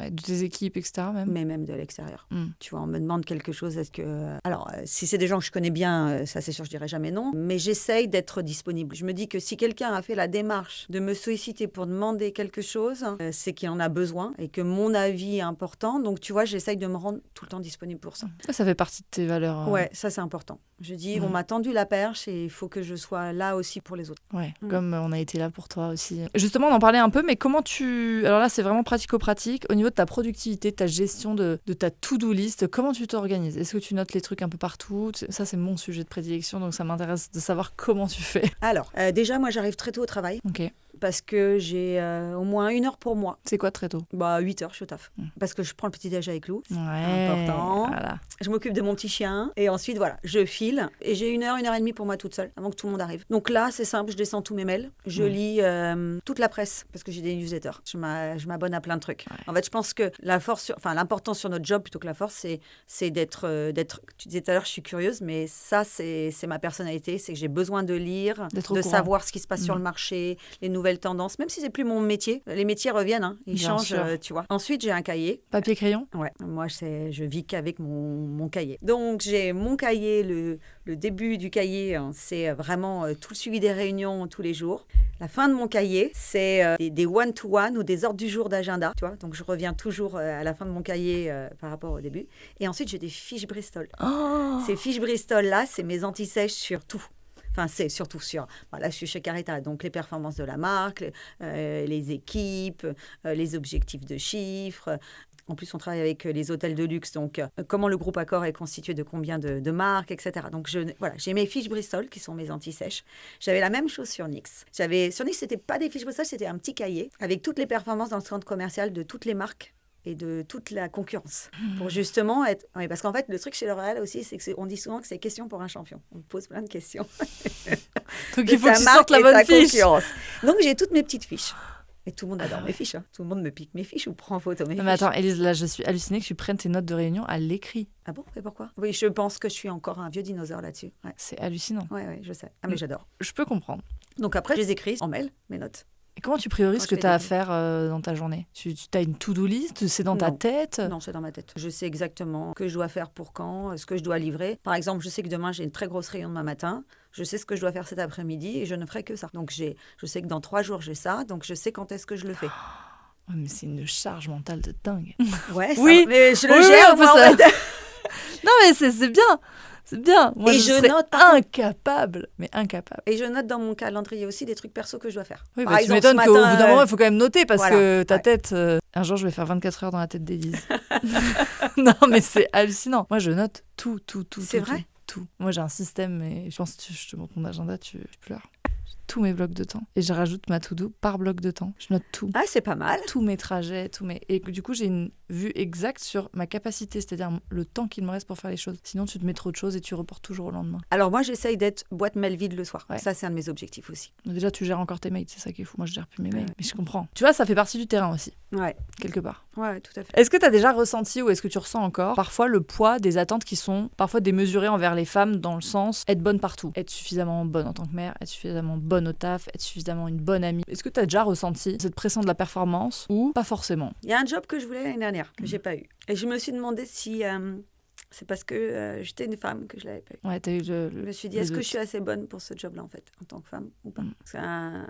De tes équipes, etc. Mais même de l'extérieur. Tu vois, on me demande quelque chose, est-ce que... Alors, si c'est des gens que je connais bien, ça c'est sûr, je dirais jamais non. Mais j'essaye d'être disponible. Je me dis que si quelqu'un a fait la démarche de me solliciter pour demander quelque chose, c'est qu'il en a besoin et que mon avis est important. Donc, tu vois, j'essaye de me rendre tout le temps disponible pour ça. Ça fait partie de tes valeurs. Ouais, ça c'est important. Je dis, on m'a tendu la perche et il faut que je sois là aussi pour les autres. Ouais, comme on a été là pour toi aussi. Justement, on en parlait un peu, mais comment tu... Alors là, c'est vraiment pratico-pratique. Au niveau de ta productivité, ta gestion de ta to-do list, comment tu t'organises ? Est-ce que tu notes les trucs un peu partout ? Ça, c'est mon sujet de prédilection, donc ça m'intéresse de savoir comment tu fais. Alors, déjà, moi, j'arrive très tôt au travail. Ok. Parce que j'ai au moins 1 heure pour moi. C'est quoi très tôt ? 8 heures, je suis au taf. Parce que je prends le petit-déj avec Lou. Ouais, important. Voilà. Je m'occupe de mon petit chien. Et ensuite, voilà, je file. Et j'ai 1 heure, 1 heure et demie pour moi toute seule, avant que tout le monde arrive. Donc là, c'est simple, je descends tous mes mails. Je lis toute la presse, parce que j'ai des newsletters. Je m'abonne à plein de trucs. Ouais. En fait, je pense que l'importance sur notre job, plutôt que la force, c'est d'être... Tu disais tout à l'heure, je suis curieuse, mais ça, c'est ma personnalité. C'est que j'ai besoin de lire, de savoir ce qui se passe sur le marché, les nouvelles tendances, même si c'est plus mon métier. Les métiers reviennent, ils changent, tu vois. Ensuite, j'ai un cahier. Papier-crayon ? Ouais, moi, je vis qu'avec mon cahier. Donc, j'ai mon cahier, le début du cahier, c'est vraiment tout le suivi des réunions tous les jours. La fin de mon cahier, c'est des one-to-one ou des ordres du jour d'agenda, tu vois. Donc, je reviens toujours à la fin de mon cahier par rapport au début. Et ensuite, j'ai des fiches Bristol. Ces fiches Bristol-là, c'est mes anti-sèches sur tout. Enfin, c'est surtout sur... Là, je suis chez Carita, donc les performances de la marque, les équipes, les objectifs de chiffres. En plus, on travaille avec les hôtels de luxe, donc comment le groupe Accor est constitué de combien de marques, etc. Donc, j'ai mes fiches Bristol, qui sont mes anti-sèches. J'avais la même chose sur NYX. Sur NYX, ce n'était pas des fiches Bristol, c'était un petit cahier avec toutes les performances dans le centre commercial de toutes les marques et de toute la concurrence. Pour justement être... Oui, parce qu'en fait, le truc chez L'Oréal aussi, c'est qu'on dit souvent que c'est question pour un champion. On me pose plein de questions. Donc, il faut que tu sortes la bonne fiche. Concurrence. Donc, j'ai toutes mes petites fiches. Et tout le monde adore mes fiches. Tout le monde me pique mes fiches ou prend en photo mes fiches. Mais attends, Élise, là, je suis hallucinée que tu prennes tes notes de réunion à l'écrit. Ah bon ? Et pourquoi ? Oui, je pense que je suis encore un vieux dinosaure là-dessus. Ouais. C'est hallucinant. Oui, je sais. Mais j'adore. Je peux comprendre. Donc après, je les écris en mail, mes notes. Et comment tu priorises ce que tu as à faire dans ta journée ? Tu as une to-do list ? C'est dans ta tête ? Non, c'est dans ma tête. Je sais exactement ce que je dois faire pour quand, ce que je dois livrer. Par exemple, je sais que demain, j'ai une très grosse réunion demain matin. Je sais ce que je dois faire cet après-midi et je ne ferai que ça. Donc, je sais que dans 3 jours, j'ai ça. Donc, je sais quand est-ce que je le fais. Ouais, mais c'est une charge mentale de dingue. Ouais, oui, mais je le gère, moi, en fait. Non, mais c'est bien. C'est bien. Moi, et je note incapable. Et je note dans mon calendrier aussi des trucs perso que je dois faire. Oui, tu m'étonnes qu'au bout d'un moment, il faut quand même noter parce que ta tête... Un jour, je vais faire 24 heures dans la tête d'Élise. Non, mais c'est hallucinant. Moi, je note tout. C'est vrai ? Tout. Moi, j'ai un système, et je pense que je te montre mon agenda, tu pleures. Tous mes blocs de temps. Et je rajoute ma to-do par bloc de temps. Je note tout. Ah, c'est pas mal. Tous mes trajets, Et du coup, j'ai une vue exacte sur ma capacité, c'est-à-dire le temps qu'il me reste pour faire les choses. Sinon, tu te mets trop de choses et tu reportes toujours au lendemain. Alors moi, j'essaye d'être boîte mail vide le soir. Ouais. Ça, c'est un de mes objectifs aussi. Donc déjà, tu gères encore tes mails, c'est ça qui est fou. Moi, je gère plus mes mails. Mais je comprends. Tu vois, ça fait partie du terrain aussi. Ouais. Quelque part. Ouais, tout à fait. Est-ce que tu as déjà ressenti ou est-ce que tu ressens encore parfois le poids des attentes qui sont parfois démesurées envers les femmes dans le sens être bonne partout, être suffisamment bonne en tant que mère, être suffisamment bonne bonne au taf, être suffisamment une bonne amie. Est-ce que tu as déjà ressenti cette pression de la performance ou pas forcément? Il y a un job que je voulais l'année dernière, que j'ai pas eu. Et je me suis demandé si c'est parce que j'étais une femme que je l'avais pas eu. Ouais, t'as eu Je me suis dit, est-ce que je suis assez bonne pour ce job-là, en fait, en tant que femme ou pas? C'est un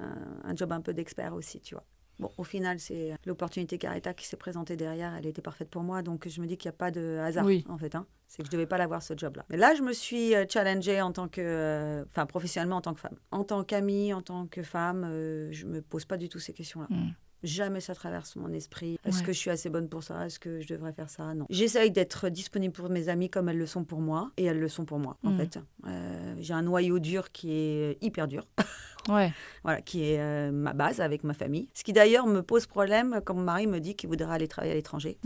job un peu d'expert aussi, tu vois. Bon, au final, c'est l'opportunité Carita qui s'est présentée derrière. Elle était parfaite pour moi. Donc, je me dis qu'il n'y a pas de hasard, en fait. Hein. C'est que je ne devais pas l'avoir, ce job-là. Mais là, je me suis challengée en tant que... Enfin, professionnellement, en tant que femme. En tant qu'amie, en tant que femme, je ne me pose pas du tout ces questions-là. Jamais ça traverse mon esprit. Est-ce que je suis assez bonne pour ça? Est-ce que je devrais faire ça? Non. J'essaye d'être disponible pour mes amis comme elles le sont pour moi. Et elles le sont pour moi, en fait. J'ai un noyau dur qui est hyper dur. Voilà, qui est ma base avec ma famille. Ce qui d'ailleurs me pose problème quand mon mari me dit qu'il voudrait aller travailler à l'étranger.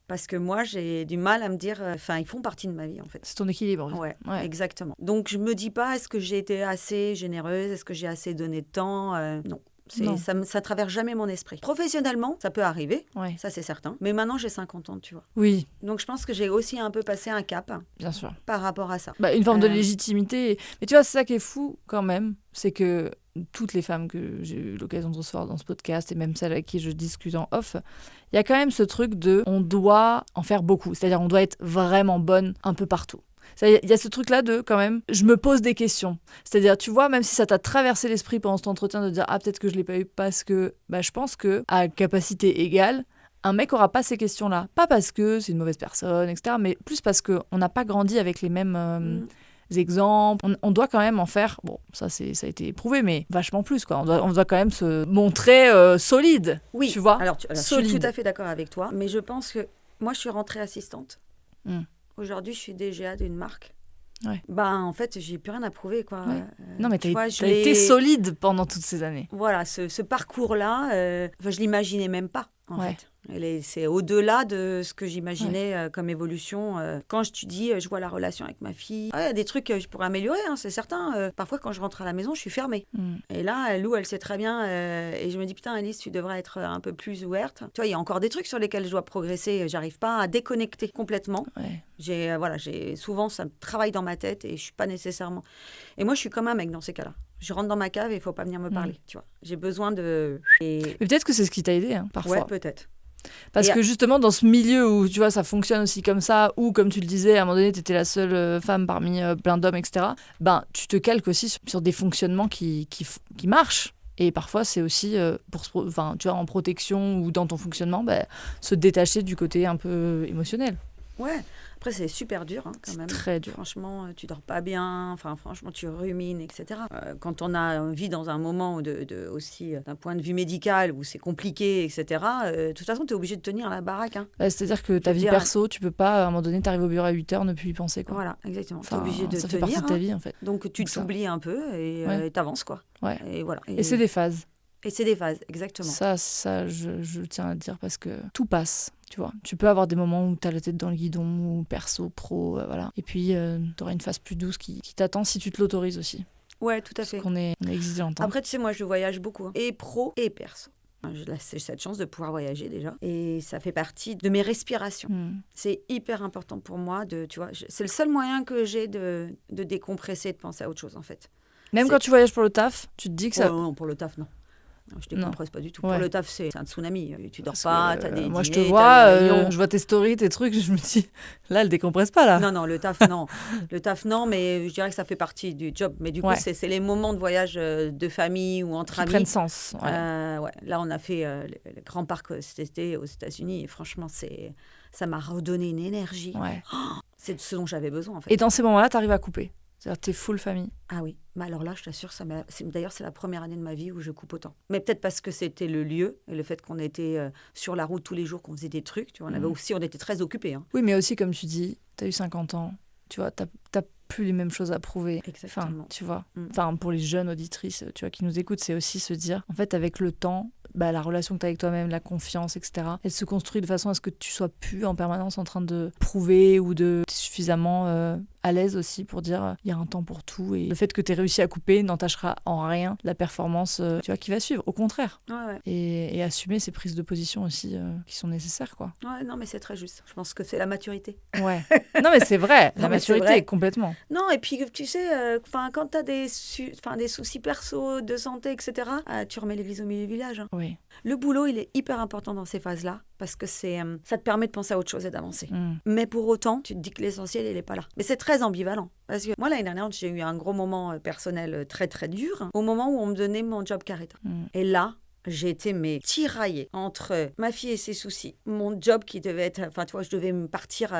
Parce que moi, j'ai du mal à me dire... Enfin, ils font partie de ma vie, en fait. C'est ton équilibre. Ouais, exactement. Donc, je me dis pas, est-ce que j'ai été assez généreuse? Est-ce que j'ai assez donné de temps? Non. Ça traverse jamais mon esprit. Professionnellement, ça peut arriver, ça c'est certain. Mais maintenant, j'ai 50 ans, tu vois. Oui. Donc, je pense que j'ai aussi un peu passé un cap. Bien sûr. Par rapport à ça. Une forme de légitimité. Mais tu vois, c'est ça qui est fou quand même. C'est que toutes les femmes que j'ai eu l'occasion de recevoir dans ce podcast, et même celles avec qui je discute en off, il y a quand même ce truc de on doit en faire beaucoup. C'est-à-dire on doit être vraiment bonne un peu partout. Il y a ce truc-là de, quand même, je me pose des questions. C'est-à-dire, tu vois, même si ça t'a traversé l'esprit pendant cet entretien de dire « Ah, peut-être que je ne l'ai pas eu parce que... » je pense qu'à capacité égale, un mec n'aura pas ces questions-là. Pas parce que c'est une mauvaise personne, etc., mais plus parce qu'on n'a pas grandi avec les mêmes exemples. On doit quand même en faire... Bon, ça a été prouvé, mais vachement plus, quoi. On doit quand même se montrer solide, oui. Tu vois. Alors, je suis tout à fait d'accord avec toi, mais je pense que moi, je suis rentrée assistante. Aujourd'hui, je suis DGA d'une marque. En fait, j'ai plus rien à prouver, quoi. Non, mais t'as été solide pendant toutes ces années. Voilà, ce parcours-là, je l'imaginais même pas, en fait. C'est au-delà de ce que j'imaginais comme évolution. Quand je te dis, je vois la relation avec ma fille. Il y a des trucs que je pourrais améliorer, hein, c'est certain. Parfois, quand je rentre à la maison, je suis fermée. Et là, Lou, elle sait très bien. Et je me dis, putain, Alice, tu devrais être un peu plus ouverte. Tu vois, il y a encore des trucs sur lesquels je dois progresser. J'arrive pas à déconnecter complètement. J'ai souvent, ça me travaille dans ma tête et je suis pas nécessairement... Et moi, je suis comme un mec dans ces cas-là. Je rentre dans ma cave et il faut pas venir me parler, tu vois. J'ai besoin de... Mais peut-être que c'est ce qui t'a aidé, hein, parfois. Ouais, peut-être. Parce que justement, dans ce milieu où, tu vois, ça fonctionne aussi comme ça, où, comme tu le disais, à un moment donné, tu étais la seule femme parmi plein d'hommes, etc., tu te calques aussi sur des fonctionnements qui marchent. Et parfois, c'est aussi, tu vois, en protection ou dans ton fonctionnement, se détacher du côté un peu émotionnel. Ouais. Après, c'est super dur, hein, quand même. C'est très dur. Franchement, tu dors pas bien. Enfin, franchement, tu rumines, etc. Quand on vit dans un moment aussi, d'un point de vue médical, où c'est compliqué, etc., de toute façon, tu es obligé de tenir la baraque. Hein. C'est-à-dire que ta vie perso, tu peux pas, à un moment donné, t'arrives au bureau à 8h, ne plus y penser. Quoi. Voilà, exactement. Tu es obligé de ça tenir. fait partie de ta vie, en fait. Donc, tu t'oublies un peu et t'avances, quoi. Ouais. Et voilà. Et c'est des phases. Et c'est des phases, exactement. Ça je tiens à le dire parce que tout passe, tu vois. Tu peux avoir des moments où tu as la tête dans le guidon, ou perso, pro, voilà. Et puis, tu auras une phase plus douce qui t'attend si tu te l'autorises aussi. Ouais, tout à fait. Parce qu'on est exigeante. Après, tu sais, moi, je voyage beaucoup. Hein. Et pro et perso. J'ai cette chance de pouvoir voyager déjà. Et ça fait partie de mes respirations. C'est hyper important pour moi. Tu vois, c'est le seul moyen que j'ai de décompresser, de penser à autre chose, en fait. Même quand tu voyages pour le taf, tu te dis que ça... Non, pour le taf, non. Non, je ne décompresse pas du tout. Ouais. Pour le taf, c'est un tsunami. Tu dors pas, tu as des moi, dîners, je te vois, je vois tes stories, tes trucs, je me dis, là, elle décompresse pas, là. Non, le taf, non. Le taf, non, mais je dirais que ça fait partie du job. Mais du coup, c'est les moments de voyage de famille ou entre amis. Qui prennent sens. Ouais. Là, on a fait le grand parc cet été aux États-Unis. Et franchement, ça m'a redonné une énergie. Ouais. C'est ce dont j'avais besoin, en fait. Et dans ces moments-là, tu arrives à couper. C'est-à-dire t'es full famille. Ah oui, mais alors là, je t'assure, d'ailleurs, c'est la première année de ma vie où je coupe autant. Mais peut-être parce que c'était le lieu et le fait qu'on était sur la route tous les jours, qu'on faisait des trucs. Tu vois, on était très occupés. Hein. Oui, mais aussi, comme tu dis, t'as eu 50 ans, tu vois, t'as plus les mêmes choses à prouver. Exactement. Enfin, tu vois. Enfin, pour les jeunes auditrices, tu vois, qui nous écoutent, c'est aussi se dire, en fait, avec le temps, la relation que tu as avec toi-même, la confiance, etc., elle se construit de façon à ce que tu sois plus en permanence en train de prouver ou de... T'es suffisamment à l'aise aussi pour dire il y a un temps pour tout et le fait que tu aies réussi à couper n'entachera en rien la performance tu vois, qui va suivre. Au contraire. Ouais. Et assumer ces prises de position aussi qui sont nécessaires, quoi. Ouais, non, mais c'est très juste. Je pense que c'est la maturité. Ouais. Non, mais c'est vrai. Non, La mais c'est maturité, vrai. complètement. Non, et puis tu sais, quand tu as des soucis perso, de santé, etc., tu remets l'église au milieu du village. Hein. Oui. Le boulot, il est hyper important dans ces phases-là parce que ça te permet de penser à autre chose et d'avancer. Mais pour autant, tu te dis que l'essentiel, il n'est pas là. Mais c'est très ambivalent. Parce que moi, l'année dernière, j'ai eu un gros moment personnel très, très dur au moment où on me donnait mon job Carita. Et là, j'ai été tiraillée entre ma fille et ses soucis, mon job qui devait être... Enfin, tu vois, je devais me partir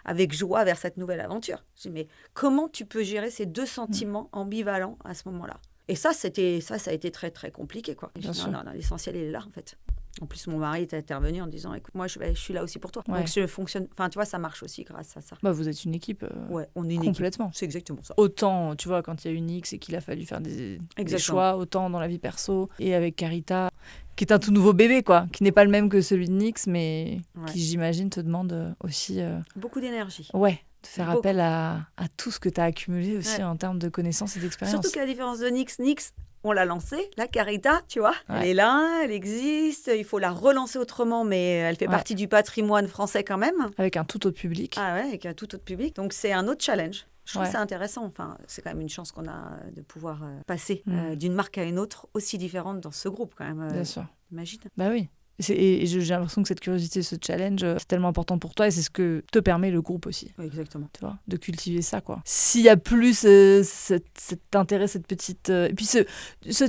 avec joie vers cette nouvelle aventure. Je me dis, mais comment tu peux gérer ces deux sentiments ambivalents à ce moment-là ? Et ça a été très, très compliqué, quoi. Et non, l'essentiel, il est là, en fait. En plus, mon mari est intervenu en disant, écoute, moi, je suis là aussi pour toi. Ouais. Donc, je fonctionne... Enfin, tu vois, ça marche aussi grâce à ça. Bah, vous êtes une équipe. Ouais, on est une complètement. Équipe. C'est exactement ça. Autant, tu vois, quand il y a une X et qu'il a fallu faire des choix, autant dans la vie perso. Et avec Carita, qui est un tout nouveau bébé, quoi. Qui n'est pas le même que celui de Nix, mais qui, j'imagine, te demande aussi... beaucoup d'énergie. Ouais. De faire appel à tout ce que tu as accumulé aussi en termes de connaissances et d'expérience. Surtout qu'à la différence de Nix, on l'a lancée, la Carita, tu vois. Elle est là, elle existe, il faut la relancer autrement, mais elle fait partie du patrimoine français quand même. Avec un tout autre public. Ah ouais, avec un tout autre public. Donc c'est un autre challenge. Je trouve ça intéressant. Enfin, c'est quand même une chance qu'on a de pouvoir passer d'une marque à une autre aussi différente dans ce groupe quand même. Bien sûr. Imagine. Bah oui. Et j'ai l'impression que cette curiosité, ce challenge, c'est tellement important pour toi et c'est ce que te permet le groupe aussi. Oui, exactement. Tu vois, de cultiver ça, quoi. S'il y a plus cet intérêt, cette petite... Et puis ce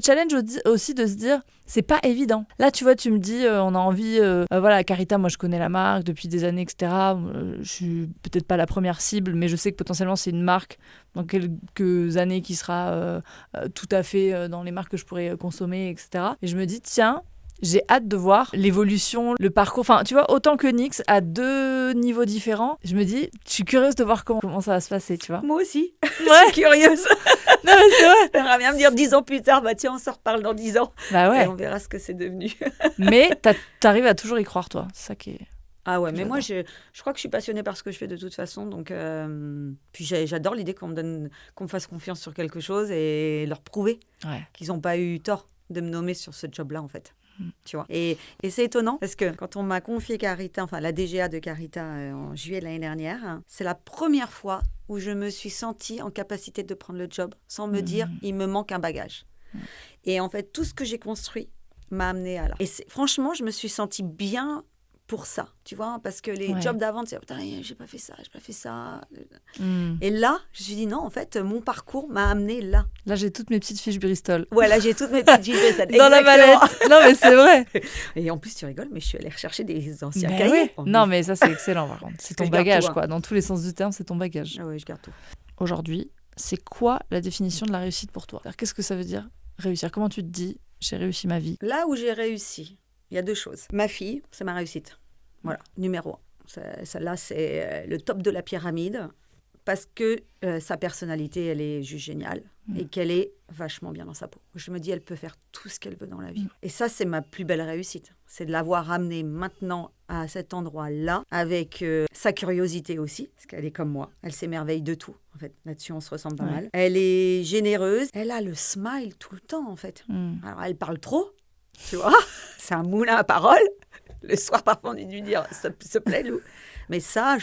challenge aussi de se dire, c'est pas évident. Là, tu vois, tu me dis, on a envie... voilà, Carita, moi, je connais la marque depuis des années, etc. Je suis peut-être pas la première cible, mais je sais que potentiellement, c'est une marque dans quelques années qui sera tout à fait dans les marques que je pourrais consommer, etc. Et je me dis, tiens... J'ai hâte de voir l'évolution, le parcours. Enfin, tu vois, autant que Nix, à 2 niveaux différents, je me dis, je suis curieuse de voir comment ça va se passer, tu vois. Moi aussi. Je suis curieuse. Non, mais c'est vrai. J'aimerais bien me dire 10 ans plus tard, bah tiens, on se reparle dans 10 ans. Bah ouais. Et on verra ce que c'est devenu. Mais t'arrives à toujours y croire, toi. C'est ça qui est... Ah ouais, mais moi, je crois que je suis passionnée par ce que je fais de toute façon. Donc, puis j'adore l'idée qu'on me fasse confiance sur quelque chose et leur prouver qu'ils n'ont pas eu tort de me nommer sur ce job-là, en fait. Tu vois. Et c'est étonnant parce que quand on m'a confié Carita, enfin la DGA de Carita en juillet de l'année dernière, c'est la première fois où je me suis sentie en capacité de prendre le job sans me dire il me manque un bagage. Et en fait, tout ce que j'ai construit m'a amenée à là. Et franchement, je me suis sentie bien pour ça, tu vois, parce que les jobs d'avant, c'est putain, j'ai pas fait ça. Et là, je me suis dit non, en fait, mon parcours m'a amené là. Là, j'ai toutes mes petites fiches Bristol. Ouais, là, j'ai toutes mes petites fiches Bristol. Dans la mallette. Non, mais c'est vrai. Et en plus, tu rigoles, mais je suis allée rechercher des anciens cahiers. Non, mais ça, c'est excellent, par contre. C'est ton bagage, quoi. Dans tous les sens du terme, c'est ton bagage. Ah ouais, je garde tout. Aujourd'hui, c'est quoi la définition de la réussite pour toi ? Alors, qu'est-ce que ça veut dire réussir ? Comment tu te dis j'ai réussi ma vie ? Là où j'ai réussi, il y a 2 choses. Ma fille, c'est ma réussite. Voilà, numéro 1. Celle-là, c'est le top de la pyramide parce que sa personnalité, elle est juste géniale et qu'elle est vachement bien dans sa peau. Je me dis, elle peut faire tout ce qu'elle veut dans la vie. Et ça, c'est ma plus belle réussite. C'est de l'avoir amenée maintenant à cet endroit-là avec sa curiosité aussi, parce qu'elle est comme moi. Elle s'émerveille de tout. En fait, là-dessus, on se ressemble pas mal. Elle est généreuse. Elle a le smile tout le temps, en fait. Alors, elle parle trop, tu vois. C'est un moulin à paroles. Le soir, parfois, on est dû dire, s'il te plaît, Lou. Mais ça,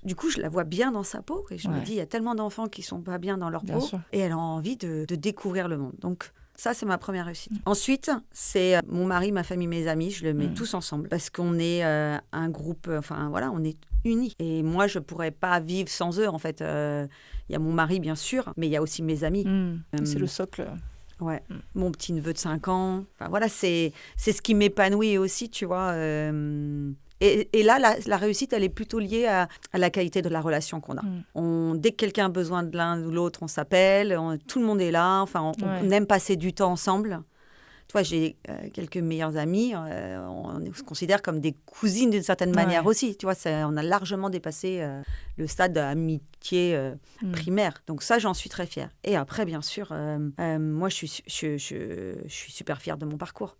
du coup, je la vois bien dans sa peau. Et je me dis, il y a tellement d'enfants qui ne sont pas bien dans leur peau. Sûr. Et elle a envie de découvrir le monde. Donc, ça, c'est ma première réussite. Ensuite, c'est mon mari, ma famille, mes amis. Je le mets tous ensemble. Parce qu'on est un groupe, enfin, voilà, on est unis. Et moi, je ne pourrais pas vivre sans eux, en fait. Il y a mon mari, bien sûr, mais il y a aussi mes amis. C'est le socle. Ouais, mon petit-neveu de 5 ans. Enfin, voilà, c'est ce qui m'épanouit aussi, tu vois. Et là, la réussite, elle est plutôt liée à la qualité de la relation qu'on a. Dès que quelqu'un a besoin de l'un ou l'autre, on s'appelle, tout le monde est là. Enfin, on aime passer du temps ensemble. Tu vois, j'ai quelques meilleures amies. On se considère comme des cousines d'une certaine manière aussi. Tu vois, on a largement dépassé le stade d'amitié primaire. Donc ça, j'en suis très fière. Et après, bien sûr, moi, je suis super fière de mon parcours.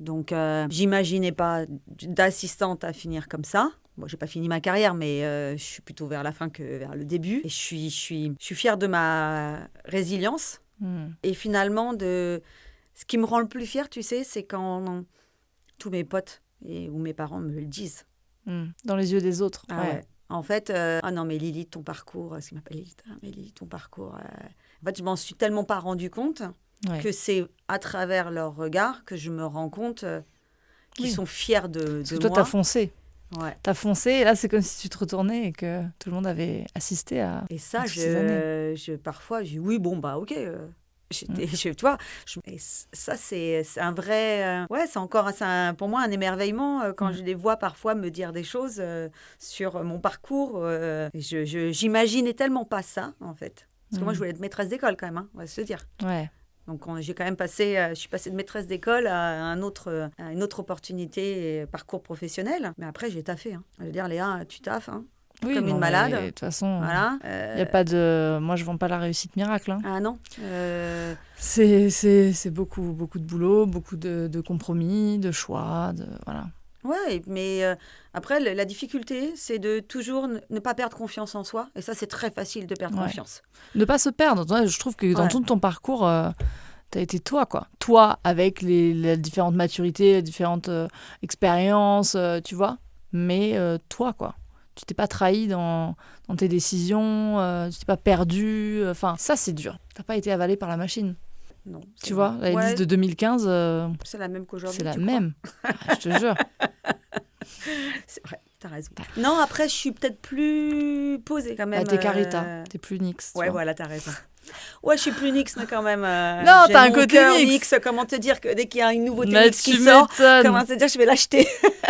Donc, j'imaginais pas d'assistante à finir comme ça. Bon, j'ai pas fini ma carrière, mais je suis plutôt vers la fin que vers le début. Et je suis fière de ma résilience. Et finalement, ce qui me rend le plus fière, tu sais, c'est quand tous mes potes ou mes parents me le disent. Dans les yeux des autres. Ah ouais. En fait, ah non, mais Lily, ton parcours, ce qu'il m'appelle Lily, mais Lily, ton parcours. En fait, je m'en suis tellement pas rendu compte que c'est à travers leur regard que je me rends compte qu'ils sont fiers de Parce que moi. toi, t'as foncé. Ouais. T'as foncé, et là, c'est comme si tu te retournais et que tout le monde avait assisté à. Et ça, parfois, je dis oui, bon, bah, ok. Tu vois, et ça, c'est un vrai... c'est encore pour moi un émerveillement quand je les vois parfois me dire des choses sur mon parcours. J'imaginais tellement pas ça, en fait. Parce que moi, je voulais être maîtresse d'école quand même, hein, on va se dire. Ouais. Donc, j'ai quand même je suis passée de maîtresse d'école à une autre opportunité, parcours professionnel. Mais après, j'ai taffé. Hein. Je veux dire, Léa, tu taffes, hein. Oui, comme une malade. De toute façon, voilà. Y a pas de... Moi, je ne vends pas la réussite miracle. Hein. Ah non. C'est beaucoup, beaucoup de boulot, beaucoup de compromis, de choix, voilà. Ouais, mais après, la difficulté, c'est de toujours ne pas perdre confiance en soi. Et ça, c'est très facile de perdre confiance. Ne pas se perdre. Je trouve que dans tout ton parcours, tu as été toi, quoi. Toi, avec les différentes maturités, les différentes expériences, tu vois. Mais toi, quoi. Tu t'es pas trahi dans tes décisions, tu t'es pas perdu. Enfin, ça, c'est dur. Tu n'as pas été avalé par la machine. Non. Tu vois, la liste de 2015... c'est la même qu'aujourd'hui, c'est la même. Je te jure. C'est vrai, t'as raison. Non, après, je suis peut-être plus posée quand même. T'es carita, t'es plus Nix. Ouais, voilà, t'as raison. Ouais, je suis plus Nix, mais quand même. Non, t'as un côté Nix. Comment te dire que dès qu'il y a une nouveauté Mais Nix qui sort, comment te dire, je vais l'acheter.